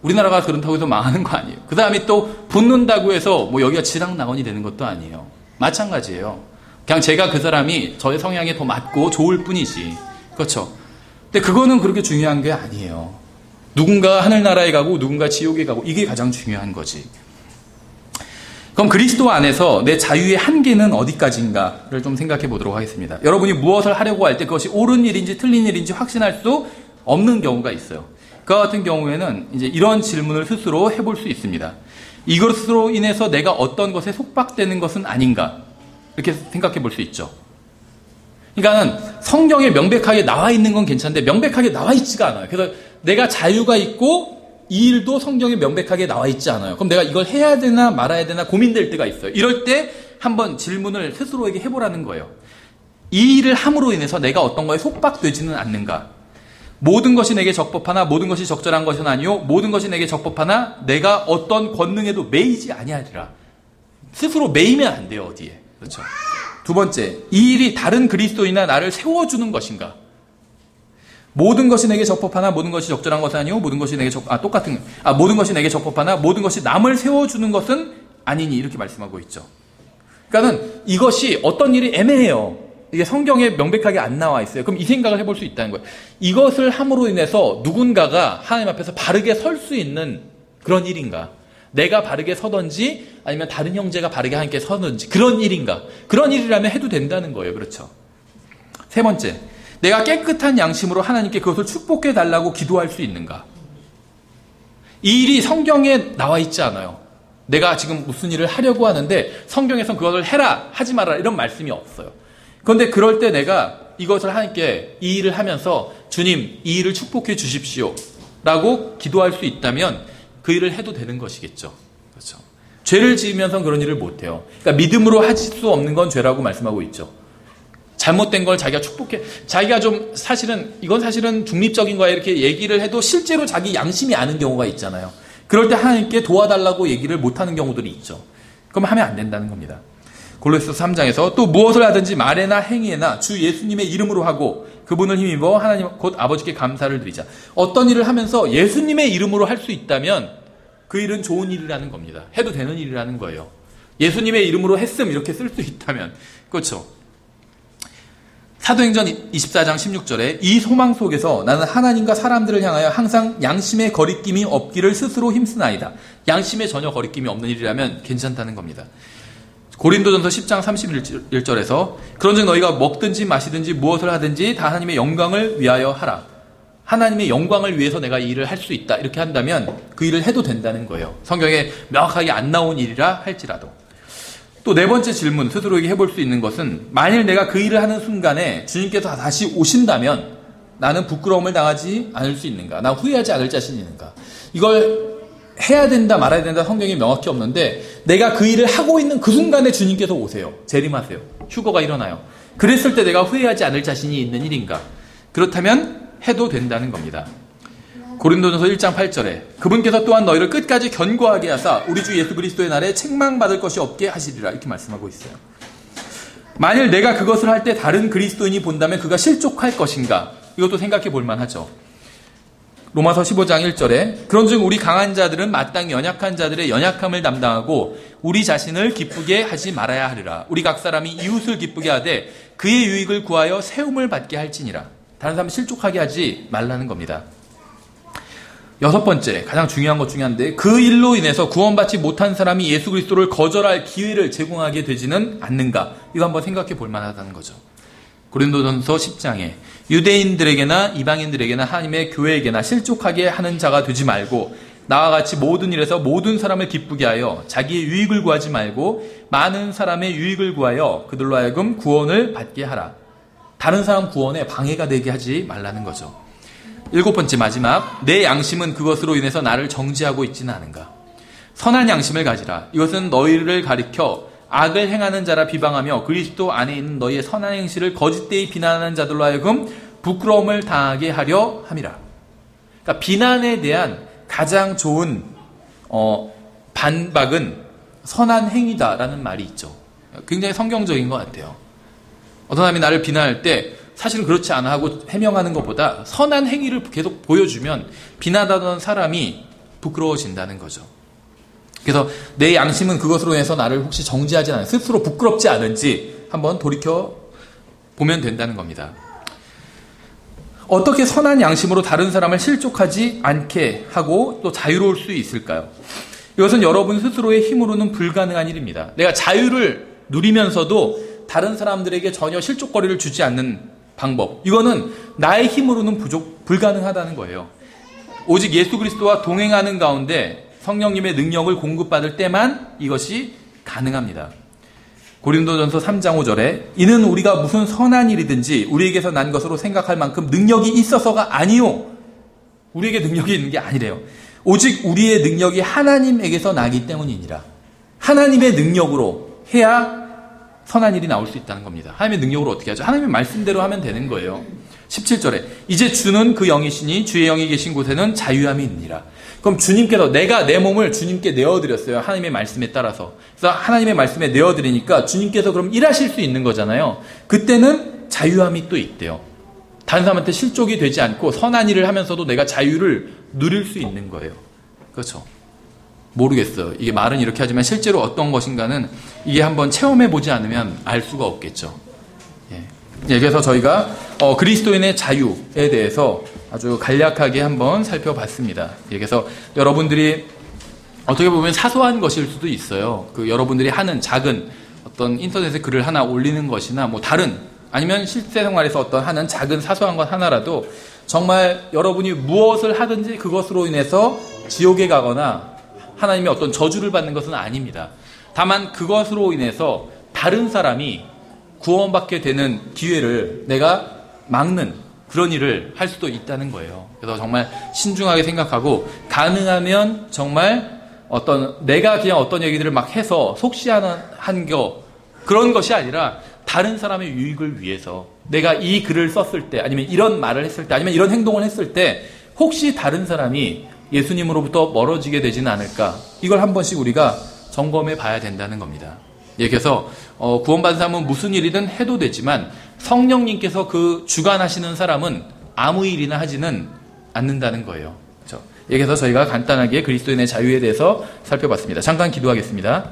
A: 우리나라가 그렇다고 해서 망하는 거 아니에요. 그 사람이 또 붙는다고 해서 뭐 여기가 지락낙원이 되는 것도 아니에요. 마찬가지예요. 그냥 제가 그 사람이 저의 성향에 더 맞고 좋을 뿐이지. 그렇죠. 근데 그거는 그렇게 중요한 게 아니에요. 누군가 하늘나라에 가고 누군가 지옥에 가고 이게 가장 중요한 거지. 그럼 그리스도 안에서 내 자유의 한계는 어디까지인가를 좀 생각해 보도록 하겠습니다. 여러분이 무엇을 하려고 할 때 그것이 옳은 일인지 틀린 일인지 확신할 수 없는 경우가 있어요. 그와 같은 경우에는 이제 이런 질문을 스스로 해볼 수 있습니다. 이것으로 인해서 내가 어떤 것에 속박되는 것은 아닌가? 이렇게 생각해 볼 수 있죠. 그러니까는 성경에 명백하게 나와 있는 건 괜찮은데 명백하게 나와 있지가 않아요. 그래서 내가 자유가 있고 이 일도 성경에 명백하게 나와 있지 않아요. 그럼 내가 이걸 해야 되나 말아야 되나 고민될 때가 있어요. 이럴 때 한번 질문을 스스로에게 해보라는 거예요. 이 일을 함으로 인해서 내가 어떤 거에 속박되지는 않는가? 모든 것이 내게 적법하나 모든 것이 적절한 것은 아니요 모든 것이 내게 적법하나 내가 어떤 권능에도 매이지 아니하리라. 스스로 매이면 안 돼요. 어디에. 그렇죠. 두 번째, 이 일이 다른 그리스도인이나 나를 세워주는 것인가? 모든 것이 내게 적법하나 모든 것이 적절한 것은 아니요 모든 것이 내게 모든 것이 내게 적법하나 모든 것이 남을 세워주는 것은 아니니 이렇게 말씀하고 있죠. 그러니까는 이것이 어떤 일이 애매해요. 이게 성경에 명백하게 안 나와 있어요. 그럼 이 생각을 해볼 수 있다는 거예요. 이것을 함으로 인해서 누군가가 하나님 앞에서 바르게 설 수 있는 그런 일인가? 내가 바르게 서든지 아니면 다른 형제가 바르게 함께 서든지 그런 일인가? 그런 일이라면 해도 된다는 거예요. 그렇죠? 세 번째, 내가 깨끗한 양심으로 하나님께 그것을 축복해 달라고 기도할 수 있는가? 이 일이 성경에 나와 있지 않아요. 내가 지금 무슨 일을 하려고 하는데 성경에선 그것을 해라, 하지 마라 이런 말씀이 없어요. 그런데 그럴 때 내가 이것을 하나님께 이 일을 하면서 주님 이 일을 축복해 주십시오 라고 기도할 수 있다면 그 일을 해도 되는 것이겠죠. 그렇죠. 죄를 지으면서 그런 일을 못해요. 그러니까 믿음으로 하실 수 없는 건 죄라고 말씀하고 있죠. 잘못된 걸 자기가 축복해, 자기가 좀 이건 사실은 중립적인 거야 이렇게 얘기를 해도 실제로 자기 양심이 아는 경우가 있잖아요. 그럴 때 하나님께 도와달라고 얘기를 못하는 경우들이 있죠. 그럼 하면 안 된다는 겁니다. 골로새서 3장에서 또 무엇을 하든지 말에나 행위에나 주 예수님의 이름으로 하고 그분을 힘입어 하나님 곧 아버지께 감사를 드리자. 어떤 일을 하면서 예수님의 이름으로 할 수 있다면 그 일은 좋은 일이라는 겁니다. 해도 되는 일이라는 거예요. 예수님의 이름으로 했음 이렇게 쓸 수 있다면. 그렇죠. 사도행전 24장 16절에 이 소망 속에서 나는 하나님과 사람들을 향하여 항상 양심의 거리낌이 없기를 스스로 힘쓰나이다. 양심에 전혀 거리낌이 없는 일이라면 괜찮다는 겁니다. 고린도전서 10장 31절에서 그런즉 너희가 먹든지 마시든지 무엇을 하든지 다 하나님의 영광을 위하여 하라. 하나님의 영광을 위해서 내가 이 일을 할 수 있다. 이렇게 한다면 그 일을 해도 된다는 거예요. 성경에 명확하게 안 나온 일이라 할지라도. 또 네 번째 질문 스스로에게 해볼 수 있는 것은 만일 내가 그 일을 하는 순간에 주님께서 다시 오신다면 나는 부끄러움을 당하지 않을 수 있는가? 나 후회하지 않을 자신이 있는가? 이걸 해야 된다 말아야 된다 성경이 명확히 없는데 내가 그 일을 하고 있는 그 순간에 주님께서 오세요. 재림하세요. 휴거가 일어나요. 그랬을 때 내가 후회하지 않을 자신이 있는 일인가? 그렇다면 해도 된다는 겁니다. 고린도전서 1장 8절에 그분께서 또한 너희를 끝까지 견고하게 하사 우리 주 예수 그리스도의 날에 책망받을 것이 없게 하시리라 이렇게 말씀하고 있어요. 만일 내가 그것을 할 때 다른 그리스도인이 본다면 그가 실족할 것인가? 이것도 생각해 볼 만하죠. 로마서 15장 1절에 그런즉 우리 강한 자들은 마땅히 연약한 자들의 연약함을 담당하고 우리 자신을 기쁘게 하지 말아야 하리라. 우리 각 사람이 이웃을 기쁘게 하되 그의 유익을 구하여 세움을 받게 할지니라. 다른 사람 실족하게 하지 말라는 겁니다. 여섯 번째, 가장 중요한 것 중에 한데 그 일로 인해서 구원받지 못한 사람이 예수 그리스도를 거절할 기회를 제공하게 되지는 않는가? 이거 한번 생각해 볼 만하다는 거죠. 고린도전서 10장에 유대인들에게나 이방인들에게나 하나님의 교회에게나 실족하게 하는 자가 되지 말고 나와 같이 모든 일에서 모든 사람을 기쁘게 하여 자기의 유익을 구하지 말고 많은 사람의 유익을 구하여 그들로 하여금 구원을 받게 하라. 다른 사람 구원에 방해가 되게 하지 말라는 거죠. 일곱 번째 마지막, 내 양심은 그것으로 인해서 나를 정죄하고 있지는 않은가. 선한 양심을 가지라. 이것은 너희를 가리켜 악을 행하는 자라 비방하며 그리스도 안에 있는 너희의 선한 행실을 거짓되이 비난하는 자들로 하여금 부끄러움을 당하게 하려 함이라. 그러니까 비난에 대한 가장 좋은 반박은 선한 행위다라는 말이 있죠. 굉장히 성경적인 것 같아요. 어떤 사람이 나를 비난할 때 사실은 그렇지 않아 하고 해명하는 것보다 선한 행위를 계속 보여주면 비난하던 사람이 부끄러워진다는 거죠. 그래서 내 양심은 그것으로 인해서 나를 혹시 정죄하지 않아 스스로 부끄럽지 않은지 한번 돌이켜 보면 된다는 겁니다. 어떻게 선한 양심으로 다른 사람을 실족하지 않게 하고 또 자유로울 수 있을까요? 이것은 여러분 스스로의 힘으로는 불가능한 일입니다. 내가 자유를 누리면서도 다른 사람들에게 전혀 실족거리를 주지 않는 방법, 이거는 나의 힘으로는 불가능하다는 거예요. 오직 예수 그리스도와 동행하는 가운데 성령님의 능력을 공급받을 때만 이것이 가능합니다. 고린도전서 3장 5절에 이는 우리가 무슨 선한 일이든지 우리에게서 난 것으로 생각할 만큼 능력이 있어서가 아니요. 우리에게 능력이 있는 게 아니래요. 오직 우리의 능력이 하나님에게서 나기 때문이니라. 하나님의 능력으로 해야 선한 일이 나올 수 있다는 겁니다. 하나님의 능력으로 어떻게 하죠? 하나님의 말씀대로 하면 되는 거예요. 17절에 이제 주는 그 영이시니 주의 영이 계신 곳에는 자유함이 있느니라. 그럼 주님께서 내가 내 몸을 주님께 내어드렸어요. 하나님의 말씀에 따라서. 그래서 하나님의 말씀에 내어드리니까 주님께서 그럼 일하실 수 있는 거잖아요. 그때는 자유함이 또 있대요. 다른 사람한테 실족이 되지 않고 선한 일을 하면서도 내가 자유를 누릴 수 있는 거예요. 그렇죠. 모르겠어요. 이게 말은 이렇게 하지만 실제로 어떤 것인가는 이게 한번 체험해보지 않으면 알 수가 없겠죠. 예, 그래서 저희가 그리스도인의 자유에 대해서 아주 간략하게 한번 살펴봤습니다. 예, 그래서 여러분들이 어떻게 보면 사소한 것일 수도 있어요. 여러분들이 하는 작은 어떤 인터넷에 글을 하나 올리는 것이나 뭐 다른 아니면 실생활에서 어떤 하는 작은 사소한 것 하나라도 정말 여러분이 무엇을 하든지 그것으로 인해서 지옥에 가거나 하나님의 어떤 저주를 받는 것은 아닙니다. 다만 그것으로 인해서 다른 사람이 구원받게 되는 기회를 내가 막는 그런 일을 할 수도 있다는 거예요. 그래서 정말 신중하게 생각하고 가능하면 정말 내가 그냥 어떤 얘기들을 막 해서 속시하는 그런 것이 아니라 다른 사람의 유익을 위해서 내가 이 글을 썼을 때 아니면 이런 말을 했을 때 아니면 이런 행동을 했을 때 혹시 다른 사람이 예수님으로부터 멀어지게 되지는 않을까, 이걸 한 번씩 우리가 점검해 봐야 된다는 겁니다. 예, 그래서 구원받은 사람은 무슨 일이든 해도 되지만 성령님께서 그 주관하시는 사람은 아무 일이나 하지는 않는다는 거예요. 그렇죠? 예, 그래서 저희가 간단하게 그리스도인의 자유에 대해서 살펴봤습니다. 잠깐 기도하겠습니다.